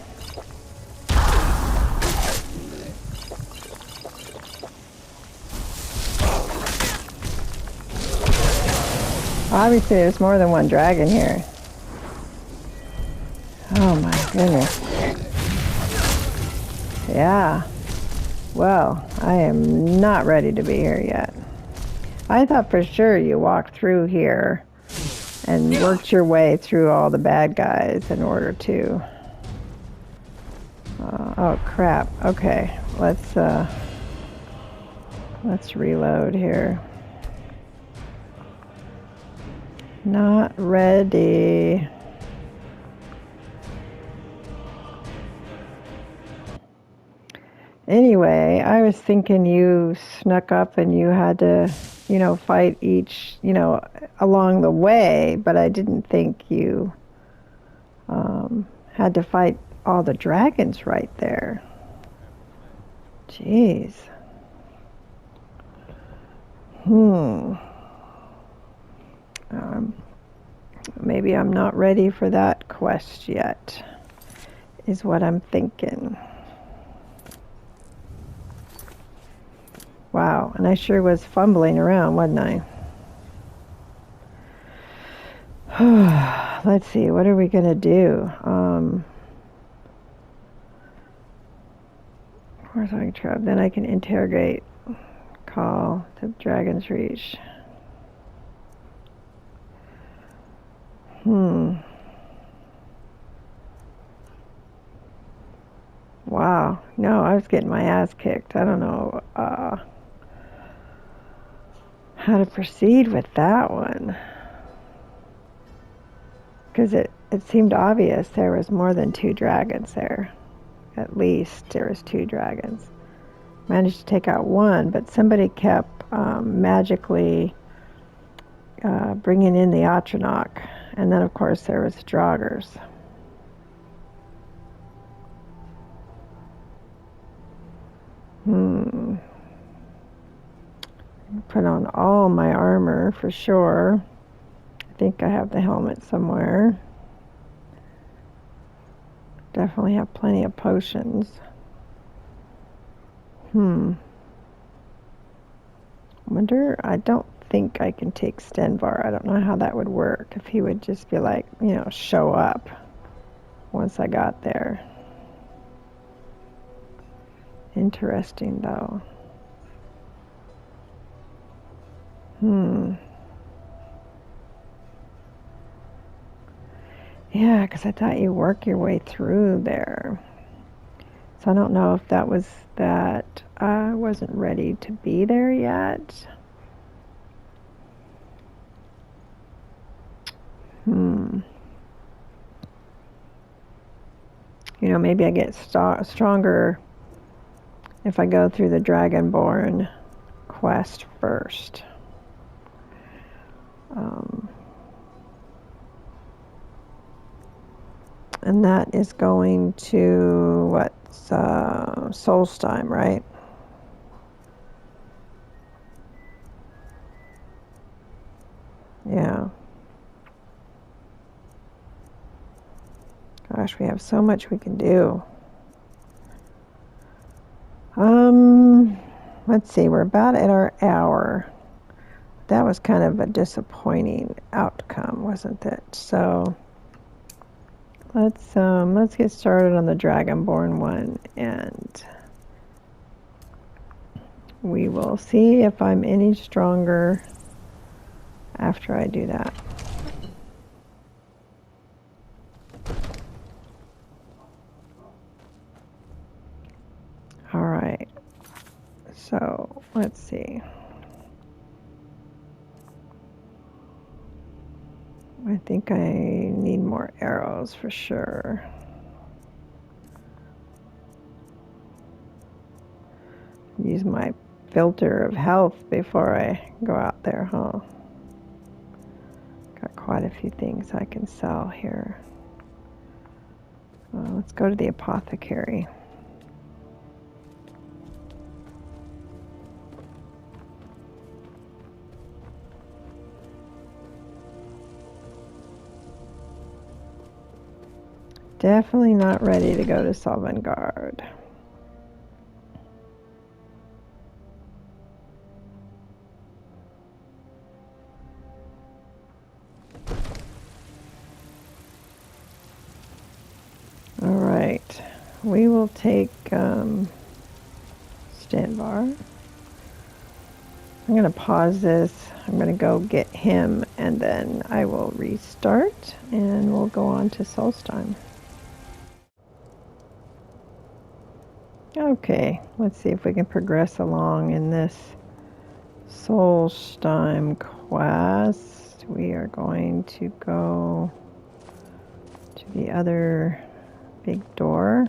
Obviously, there's more than one dragon here. Oh my goodness. Yeah. Well, I am not ready to be here yet. I thought for sure you walked through here and worked your way through all the bad guys in order to... oh crap. Okay, let's reload here. Not ready. Anyway, I was thinking you snuck up and you had to, you know, fight each, you know, along the way, but I didn't think you had to fight all the dragons right there. Jeez. Maybe I'm not ready for that quest yet, is what I'm thinking. Wow, and I sure was fumbling around, wasn't I? Let's see, what are we going to do? Where's my trap? Then I can interrogate, call to Dragon's Reach. Wow, no, I was getting my ass kicked. I don't know how to proceed with that one. Because it seemed obvious there was more than 2 dragons there. At least there was 2 dragons. Managed to take out one, but somebody kept magically bringing in the Atronach. And then, of course, there was Draugrs. Put on all my armor for sure. I think I have the helmet somewhere. Definitely have plenty of potions. Wonder, I don't think I can take Stenvar. I don't know how that would work. If he would just be like, you know, show up once I got there. Interesting though. Yeah, because I thought you work your way through there. So I don't know if that was that I wasn't ready to be there yet. You know, maybe I get stronger if I go through the Dragonborn quest first. And that is going to, what's, Solstheim, right? Yeah. Gosh, we have so much we can do. Let's see, we're about at our hour. That was kind of a disappointing outcome, wasn't it? So let's get started on the Dragonborn one, and we will see if I'm any stronger after I do that. All right, so let's see. I think I need more arrows for sure. Use my filter of health before I go out there, huh? Got quite a few things I can sell here. Let's go to the apothecary. definitely not ready to go to Sovngarde. All right, we will take Stenvar. I'm going to pause this. I'm going to go get him, and then I will restart, and we'll go on to Solstheim. Okay, let's see if we can progress along in this Solstheim quest. We are going to go to the other big door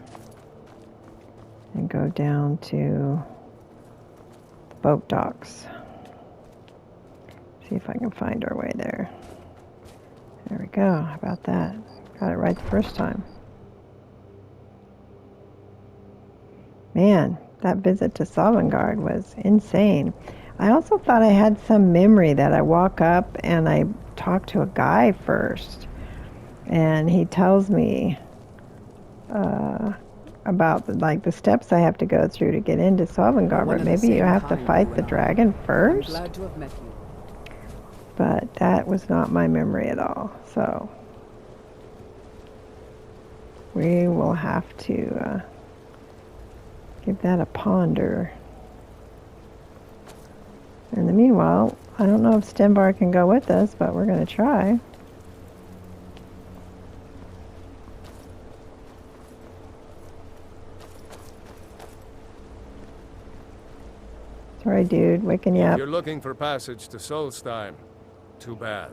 and go down to the boat docks. See if I can find our way there. There we go. How about that? Got it right the first time. Man, that visit to Sovngarde was insane. I also thought I had some memory that I walk up and I talk to a guy first. And he tells me about the steps I have to go through to get into Sovngarde. But maybe you have to fight the dragon first?
I'm glad to have met you.
But that was not my memory at all. So we will have to give that a ponder. In the meanwhile, I don't know if Stenvar can go with us, but we're going to try. Sorry, dude, waking you up.
You're looking for passage to Solstheim. Too bad.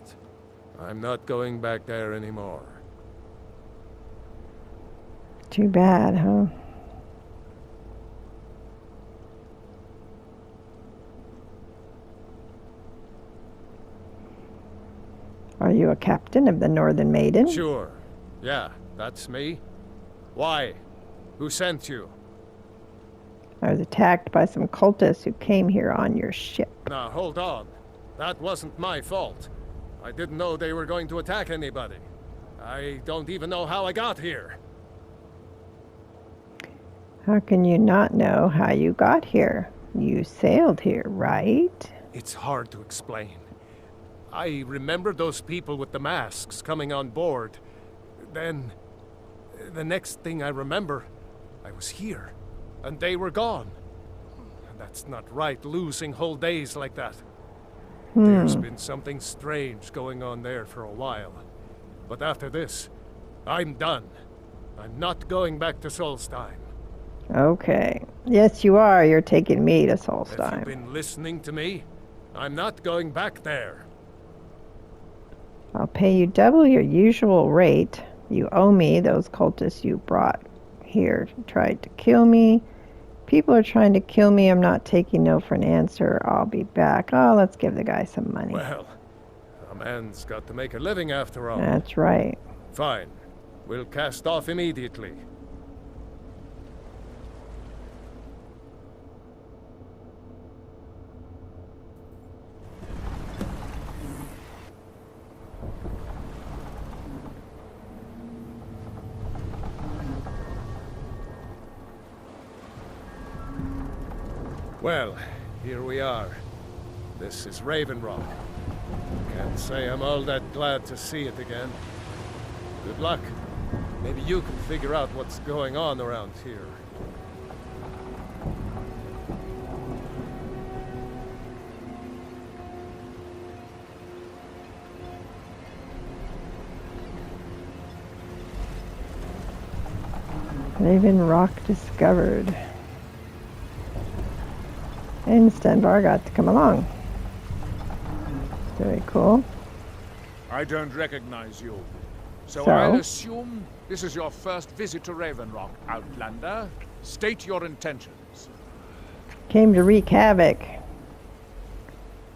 I'm not going back there anymore.
Too bad, huh? Are you a captain of the Northern Maiden?
Sure. Yeah, that's me. Why? Who sent you?
I was attacked by some cultists who came here on your ship.
Now, hold on. That wasn't my fault. I didn't know they were going to attack anybody. I don't even know how I got here.
How can you not know how you got here? You sailed here, right?
It's hard to explain. I remember those people with the masks coming on board. Then, the next thing I remember, I was here, and they were gone. That's not right, losing whole days like that. There's been something strange going on there for a while. But after this, I'm done. I'm not going back to Solstheim.
Okay. Yes, you are. You're taking me to Solstheim.
Have you been listening to me? I'm not going back there.
I'll pay you double your usual rate. You owe me those cultists you brought here tried to kill me. People are trying to kill me. I'm not taking no for an answer. I'll be back. Oh, let's give the guy some money.
Well, a man's got to make a living after all.
That's right.
Fine. We'll cast off immediately. Well, here we are. This is Raven Rock. Can't say I'm all that glad to see it again. Good luck. Maybe you can figure out what's going on around here.
Raven Rock discovered. And Stenvar got to come along. Very cool.
I don't recognize you. So
So?
I'll assume this is your first visit to Raven Rock, Outlander. State your intentions.
Came to wreak havoc.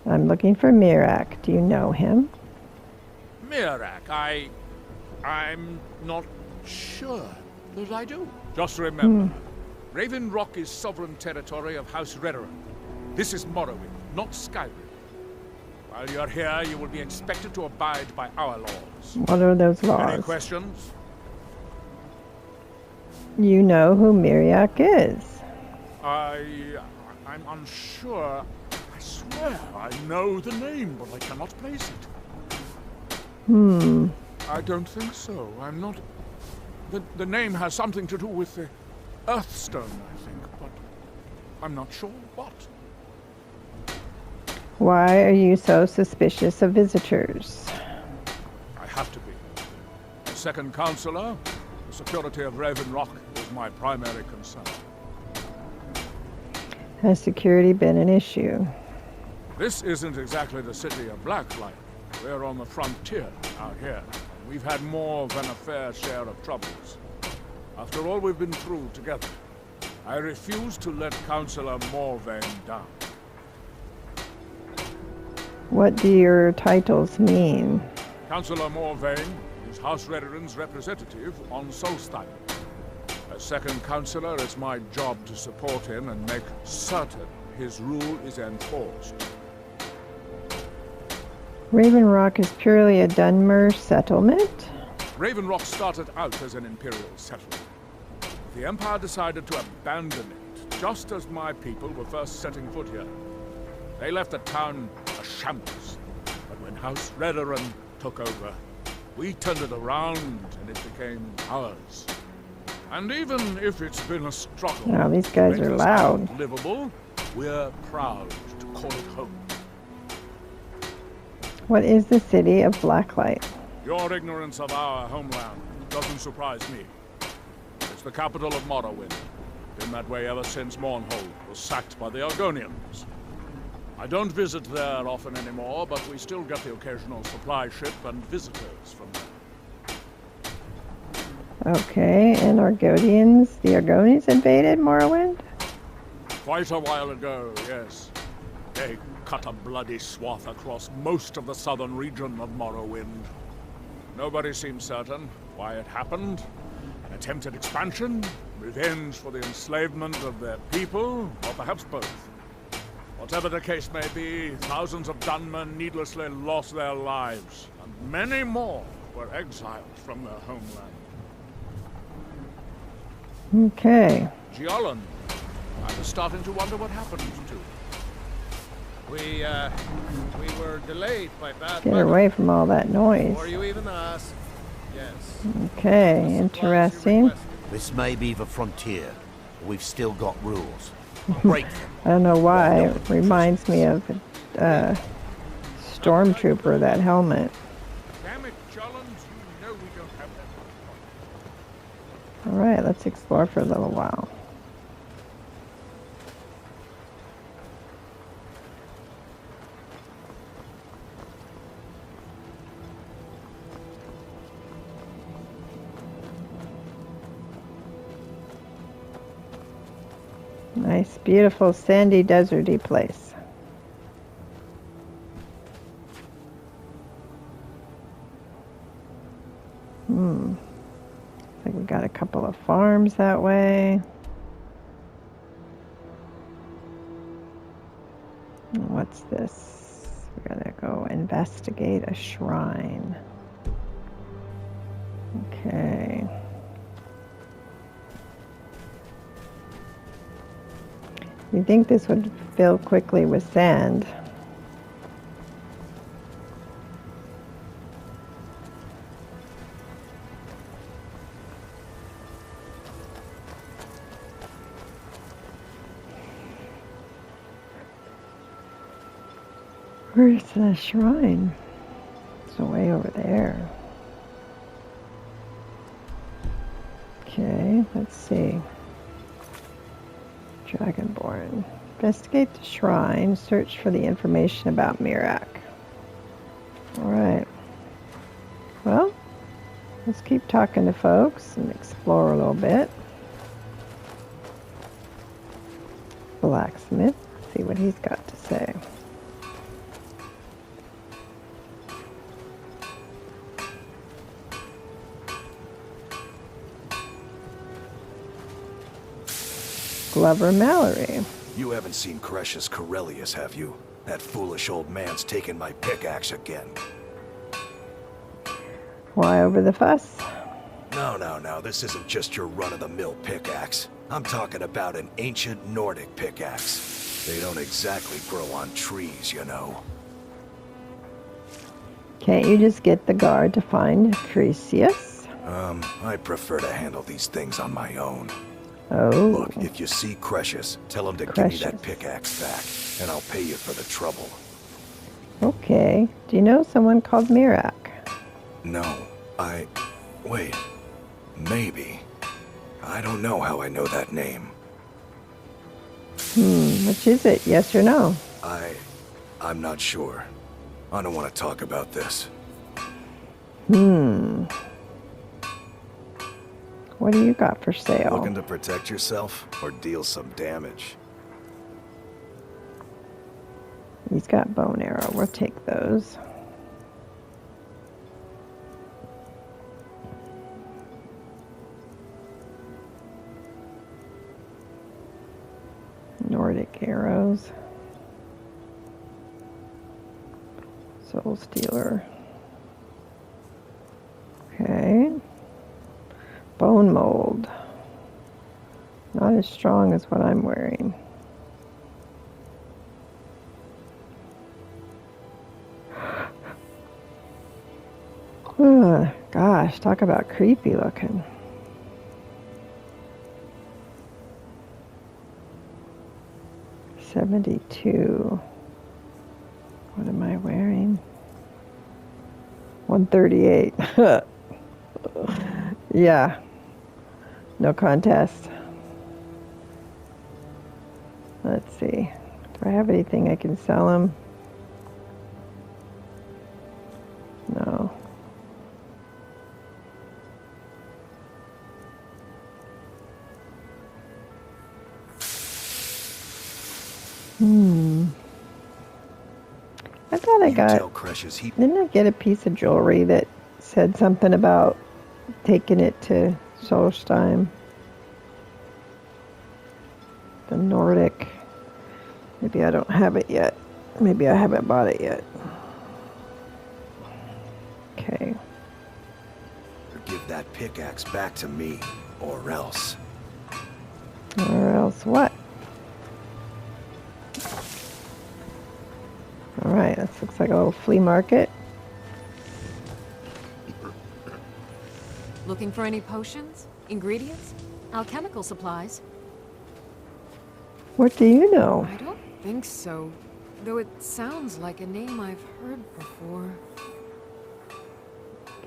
I'm looking for Mirak. Do you know him?
Mirak, I'm not sure that I do. Just remember, Raven Rock is sovereign territory of House Redoran. This is Morrowind, not Skyrim. While you're here, you will be expected to abide by our laws.
What are those laws?
Any questions?
you know who Miriak is.
I'm unsure. I swear I know the name, but I cannot place it. I don't think so. I'm not... The name has something to do with the Earthstone, I think, but I'm not sure what.
Why are you so suspicious of visitors?
I have to be. As second counselor, the security of Raven Rock is my primary concern.
Has security been an issue?
This isn't exactly the city of Blacklight. We're on the frontier out here. We've had more than a fair share of troubles. After all we've been through together, I refuse to let Councillor Morvain down.
What do your titles mean?
Councillor Morvain is House Redderan's representative on Solstein. As second councillor, it's my job to support him and make certain his rule is enforced.
Raven Rock is purely a Dunmer settlement?
Raven Rock started out as an imperial settlement. The Empire decided to abandon it, just as my people were first setting foot here. They left the town a shambles, but when House Redderan took over, we turned it around and it became ours. And even if it's been a struggle,
Oh, these guys are loud.
Livable, we're proud to call it home.
What is the city of Blacklight?
Your ignorance of our homeland doesn't surprise me. It's the capital of Morrowind. Been that way ever since Mournhold was sacked by the Argonians. I don't visit there often anymore, but we still get the occasional supply ship and visitors from there.
Okay, and Argonians? The Argonians invaded Morrowind?
Quite a while ago, yes. They cut a bloody swath across most of the southern region of Morrowind. Nobody seems certain why it happened. An attempted expansion, revenge for the enslavement of their people, or perhaps both. Whatever the case may be, thousands of Dunmen needlessly lost their lives, and many more were exiled from their homeland.
Okay.
Giallan, I was starting to wonder what happened to.
We were delayed by bad
Get
weather.
away from all that noise.
Before you even asked. Yes.
Okay, interesting.
This may be the frontier. We've still got rules. Break them.
I don't know why. It reminds me of Stormtrooper, that helmet.
Damn it, Giallan, you know we don't have that.
Alright, let's explore for a little while. Nice, beautiful, sandy, deserty place. Looks like we got a couple of farms that way. What's this? We gotta go investigate a shrine. Okay. You'd think this would fill quickly with sand. Where's the shrine? It's way over there. Okay, let's see. Dragonborn. Investigate the shrine. Search for the information about Miriak. Alright. Well, let's keep talking to folks and explore a little bit. Blacksmith. See what he's got to say. Glover Mallory.
You haven't seen Cretius Corellius, have you? That foolish old man's taken my pickaxe again.
Why over the fuss?
No, this isn't just your run-of-the-mill pickaxe. I'm talking about an ancient Nordic pickaxe. They don't exactly grow on trees, you know.
Can't you just get the guard to find Crisius?
I prefer to handle these things on my own.
Oh.
Look, if you see Cresius, tell him to give me that pickaxe back, and I'll pay you for the trouble.
Okay. Do you know someone called Mirak?
No, wait. Maybe. I don't know how I know that name.
Which is it? Yes or no?
I'm not sure. I don't want to talk about this.
What do you got for sale?
Looking to protect yourself or deal some damage?
He's got bow and arrow. We'll take those. Nordic arrows. Soul Stealer. Okay. Bone mold. Not as strong as what I'm wearing. Oh, gosh, talk about creepy looking. $72. What am I wearing? 138. Yeah. No contest. Let's see. Do I have anything I can sell him? No. I thought I got... Didn't I get a piece of jewelry that said something about taking it to Solstheim? The Nordic. Maybe I don't have it yet. Maybe I haven't bought it yet. Okay.
Give that pickaxe back to me, or else.
Or else what? Alright, this looks like a little flea market.
Looking for any potions? Ingredients? Alchemical supplies?
What do you know?
I don't think so. Though it sounds like a name I've heard before.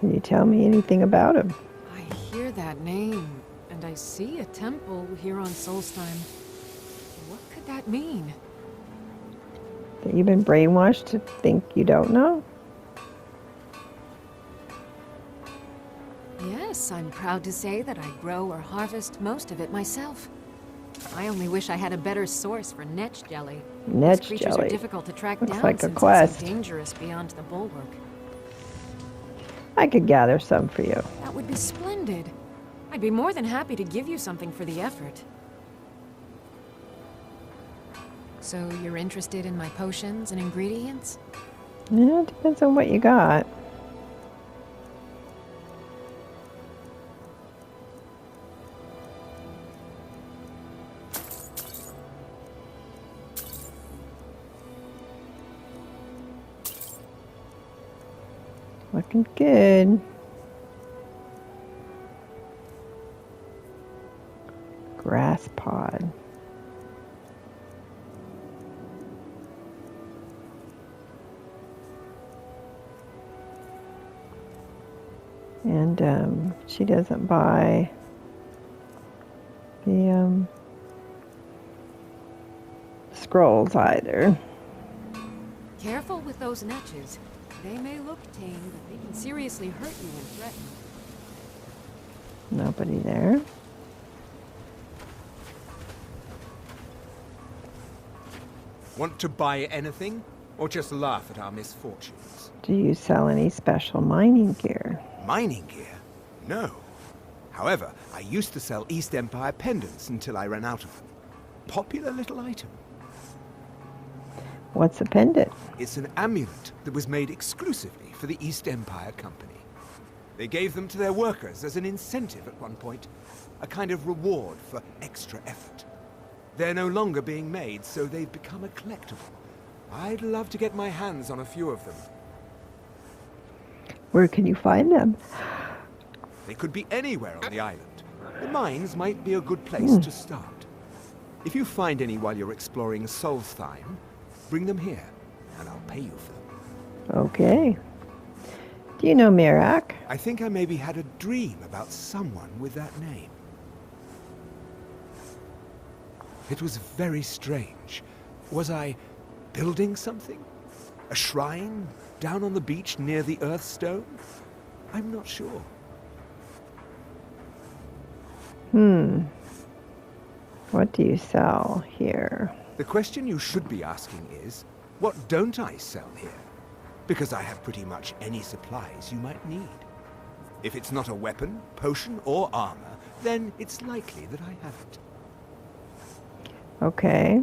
Can you tell me anything about him?
I hear that name, and I see a temple here on Solstheim. What could that mean?
That you've been brainwashed to think you don't know?
Yes, I'm proud to say that I grow or harvest most of it myself. I only wish I had a better source for netch jelly.
Netch
These creatures
jelly.
are difficult to track
Looks
down
like a
since
quest.
it's so dangerous beyond the bulwark.
I could gather some for you.
That would be splendid. I'd be more than happy to give you something for the effort. So you're interested in my potions and ingredients?
Yeah, it depends on what you got. Looking good. Grass pod. And she doesn't buy the scrolls either.
Careful with those netches. They may look tame, but they can seriously hurt you when threatened.
Nobody there.
Want to buy anything? Or just laugh at our misfortunes?
Do you sell any special mining gear?
Mining gear? No. However, I used to sell East Empire pendants until I ran out of them. Popular little item.
What's a pendant?
It's an amulet that was made exclusively for the East Empire Company. They gave them to their workers as an incentive at one point, a kind of reward for extra effort. They're no longer being made, so they've become a collectible. I'd love to get my hands on a few of them.
Where can you find them?
They could be anywhere on the island. The mines might be a good place to start. If you find any while you're exploring Solstheim, bring them here, and I'll pay you for them.
Okay. Do you know Mirak?
I think I maybe had a dream about someone with that name. It was very strange. Was I building something? A shrine down on the beach near the Earthstone? I'm not sure.
What do you sell here?
The question you should be asking is, what don't I sell here? Because I have pretty much any supplies you might need. If it's not a weapon, potion, or armor, then it's likely that I have it.
Okay.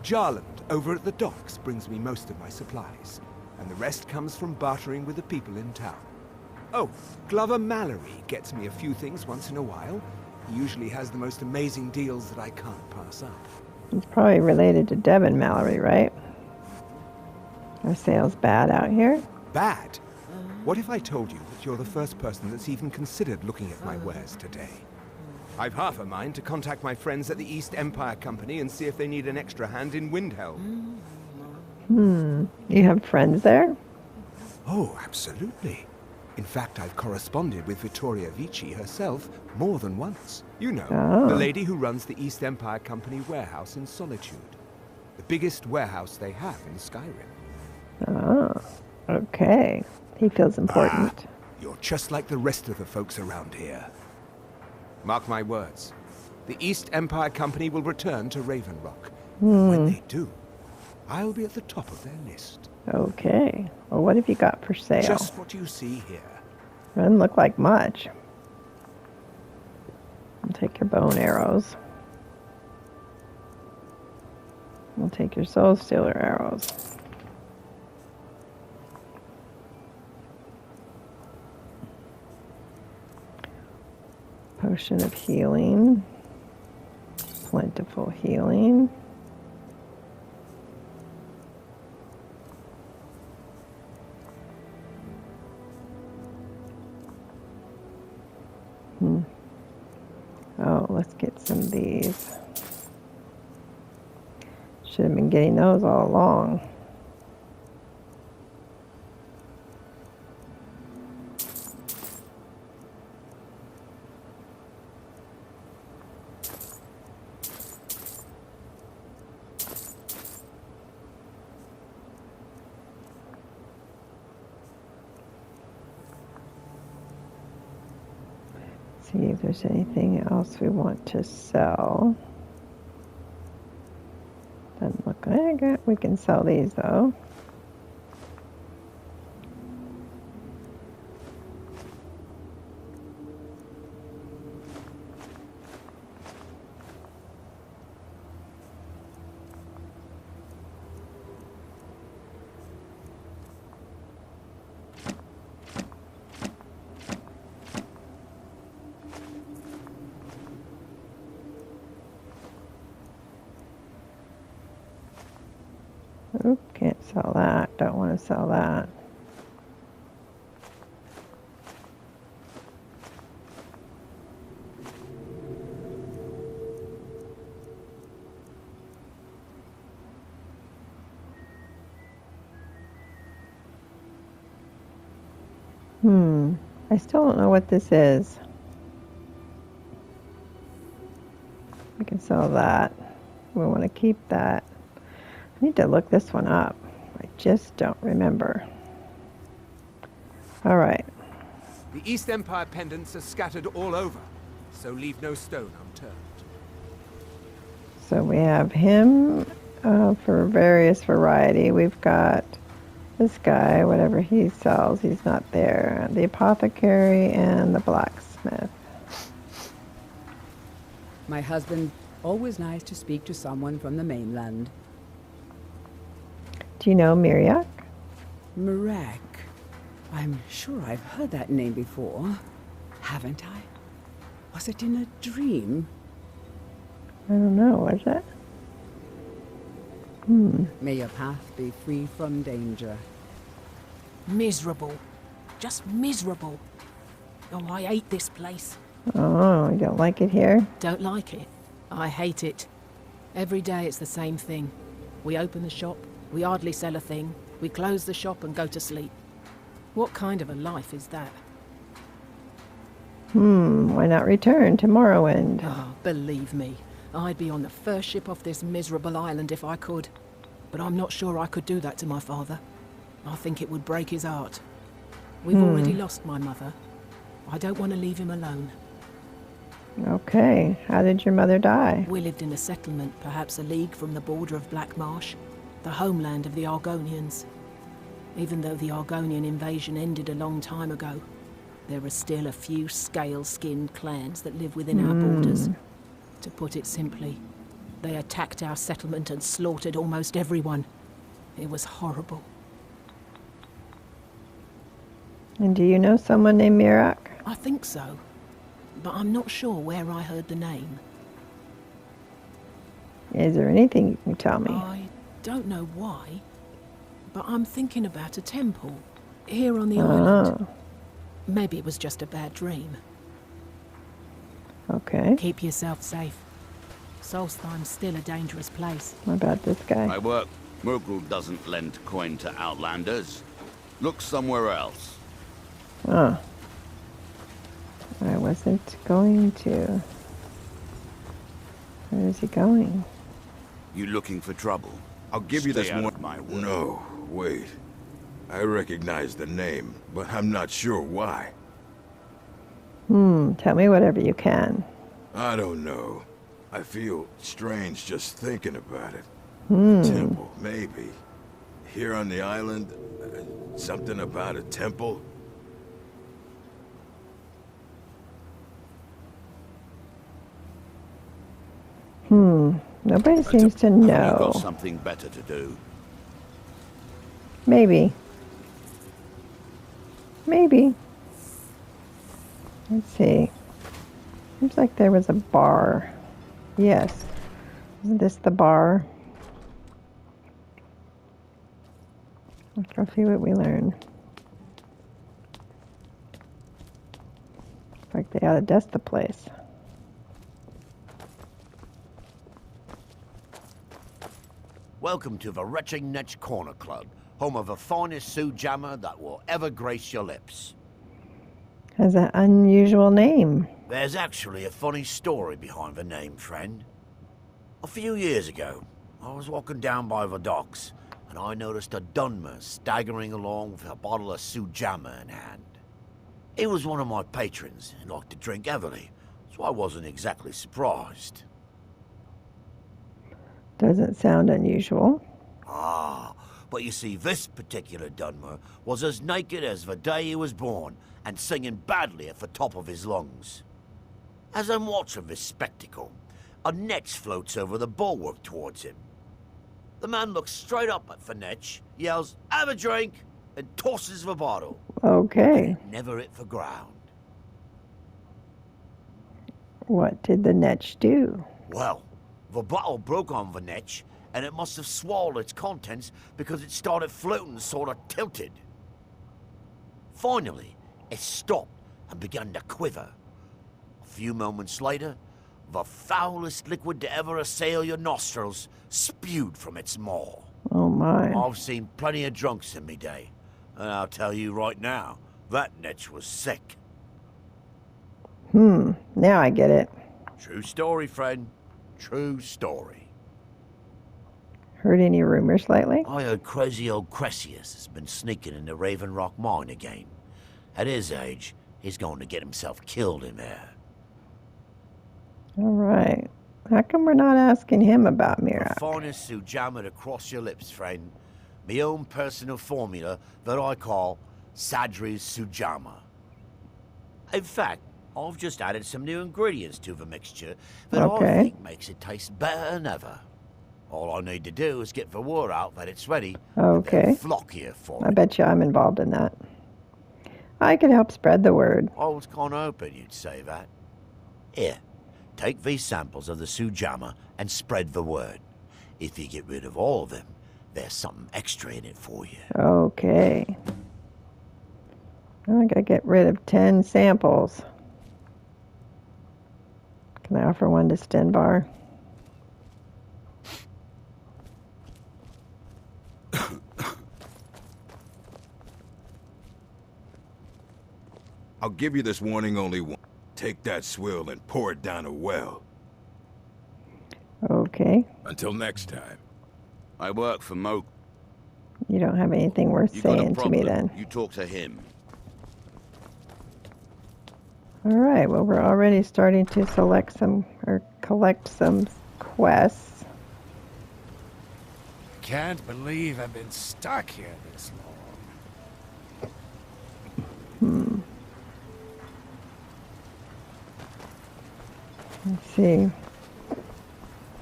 Jarland, over at the docks, brings me most of my supplies, and the rest comes from bartering with the people in town. Oh, Glover Mallory gets me a few things once in a while. He usually has the most amazing deals that I can't pass up.
It's probably related to Devin Mallory, right? Are sales bad out here?
Bad? What if I told you that you're the first person that's even considered looking at my wares today? I've half a mind to contact my friends at the East Empire Company and see if they need an extra hand in Windhelm.
You have friends there?
Oh, absolutely. In fact, I've corresponded with Vittoria Vici herself more than once. You know, the lady who runs the East Empire Company warehouse in Solitude. The biggest warehouse they have in Skyrim.
Oh, okay. He feels important.
You're just like the rest of the folks around here. Mark my words. The East Empire Company will return to Raven Rock. When they do, I'll be at the top of their list.
Okay. Well, what have you got for sale?
Just what you see here.
Doesn't look like much. I'll take your bow and arrows. I'll take your soul stealer arrows. Potion of healing. Plentiful healing. Oh, let's get some of these. Should have been getting those all along. See if there's anything else we want to sell. Doesn't look like it. We can sell these though. Oop, can't sell that. Don't want to sell that. I still don't know what this is. We can sell that. We want to keep that. I need to look this one up. I just don't remember. All right.
The East Empire pendants are scattered all over, so leave no stone unturned.
So we have him for various variety. We've got this guy, whatever he sells, he's not there. The apothecary and the blacksmith.
My husband, always nice to speak to someone from the mainland.
Do you know Miriak?
Mirak. I'm sure I've heard that name before. Haven't I? Was it in a dream?
I don't know, was it?
May your path be free from danger.
Miserable. Just miserable. Oh, I hate this place.
Oh, you don't like it here?
Don't like it. I hate it. Every day it's the same thing. We open the shop, we hardly sell a thing, we close the shop and go to sleep. What kind of a life is that?
Why not return to Morrowind?
Oh, believe me, I'd be on the first ship off this miserable island if I could. But I'm not sure I could do that to my father. I think it would break his heart. We've already lost my mother. I don't want to leave him alone.
Okay, how did your mother die?
We lived in a settlement, perhaps a league from the border of Black Marsh, the homeland of the Argonians. Even though the Argonian invasion ended a long time ago, there are still a few scale-skinned clans that live within our borders. To put it simply, they attacked our settlement and slaughtered almost everyone. It was horrible.
And do you know someone named Mirak?
I think so, but I'm not sure where I heard the name.
Is there anything you can tell me?
I don't know why, but I'm thinking about a temple here on the island. Maybe it was just a bad dream.
Okay.
Keep yourself safe. Solstheim's still a dangerous place.
What about this guy?
My work. Murgrul doesn't lend coin to outlanders. Look somewhere else.
Oh. I wasn't going to. Where is he going?
You looking for trouble?
I'll give you
Stay
this
out
one.
of my way.
No, wait. I recognize the name, but I'm not sure why.
Tell me whatever you can.
I don't know. I feel strange just thinking about it. Temple, maybe. Here on the island, something about a temple.
Nobody seems to
Have you
know.
got something better to do?
Maybe. Maybe. Let's see. Seems like there was a bar. Yes. Isn't this the bar? Let's go see what we learn. Looks like they ought to dust the place.
Welcome to the Retching Netch Corner Club, home of the finest Sioux jammer that will ever grace your lips.
Has an unusual name.
There's actually a funny story behind the name, friend. A few years ago, I was walking down by the docks, and I noticed a Dunmer staggering along with a bottle of Sioux jammer in hand. He was one of my patrons and liked to drink heavily, so I wasn't exactly surprised.
Doesn't sound unusual.
Ah, but you see, this particular Dunmer was as naked as the day he was born, and singing badly at the top of his lungs. As I'm watching this spectacle, a netch floats over the bulwark towards him. The man looks straight up at the netch, yells, "Have a drink!" and tosses the bottle.
Okay.
It never hit the ground.
What did the netch do?
Well, the bottle broke on the netch, and it must have swallowed its contents because it started floating sort of tilted. Finally, it stopped and began to quiver. A few moments later, the foulest liquid to ever assail your nostrils spewed from its maw.
Oh my.
I've seen plenty of drunks in me day, and I'll tell you right now, that netch was sick.
Now I get it.
True story, friend. True story.
Heard any rumors lately?
I heard crazy old Cressius has been sneaking in the Raven Rock mine again. At his age, he's going to get himself killed in there.
All right. How come we're not asking him about Mirak?
The finest Sioux jammer to cross your lips, friend. My own personal formula that I call Sadri's Sujama. In fact, I've just added some new ingredients to the mixture that I think makes it taste better than ever. All I need to do is get the word out that it's ready, and
Okay.
then flock here for
I
it.
bet you I'm involved in that. I could help spread the word.
I was kind of hoping you'd say that. Here, take these samples of the Sujamma and spread the word. If you get rid of all of them, there's something extra in it for you.
Okay. I gotta get rid of 10 samples. Can I offer one to Stenbar?
I'll give you this warning only once. Take that swill and pour it down a well.
Okay.
Until next time.
I work for Mo.
You don't have anything worth
You got a
saying to me
problem.
then.
You talk to him.
All right, well, we're already starting to select some, or collect some quests.
Can't believe I've been stuck here this
long. Let's see.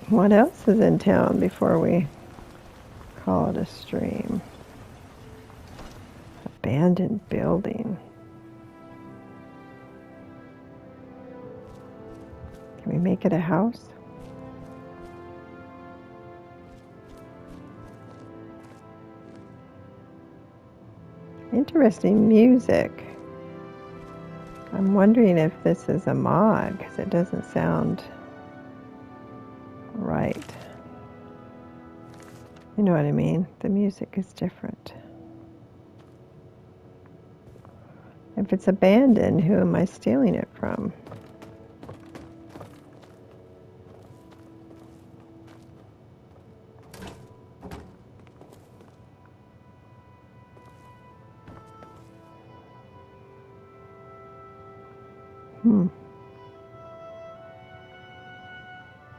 What else is in town before we call it a stream? Abandoned building. Can we make it a house? Interesting music. I'm wondering if this is a mod, because it doesn't sound right. You know what I mean? The music is different. If it's abandoned, who am I stealing it from?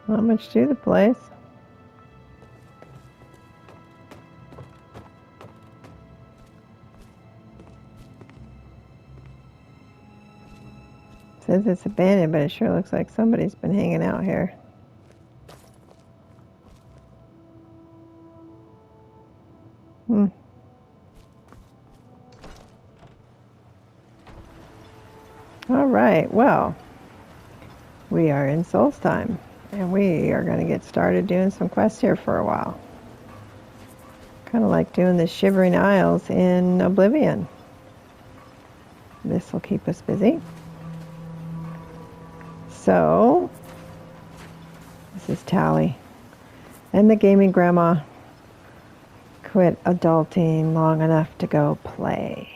Not much to the place. Says it's abandoned, but it sure looks like somebody's been hanging out here. All right, well, we are in Solstheim, and we are going to get started doing some quests here for a while. Kind of like doing the Shivering Isles in Oblivion. This will keep us busy. So, this is Tally. And the gaming grandma quit adulting long enough to go play.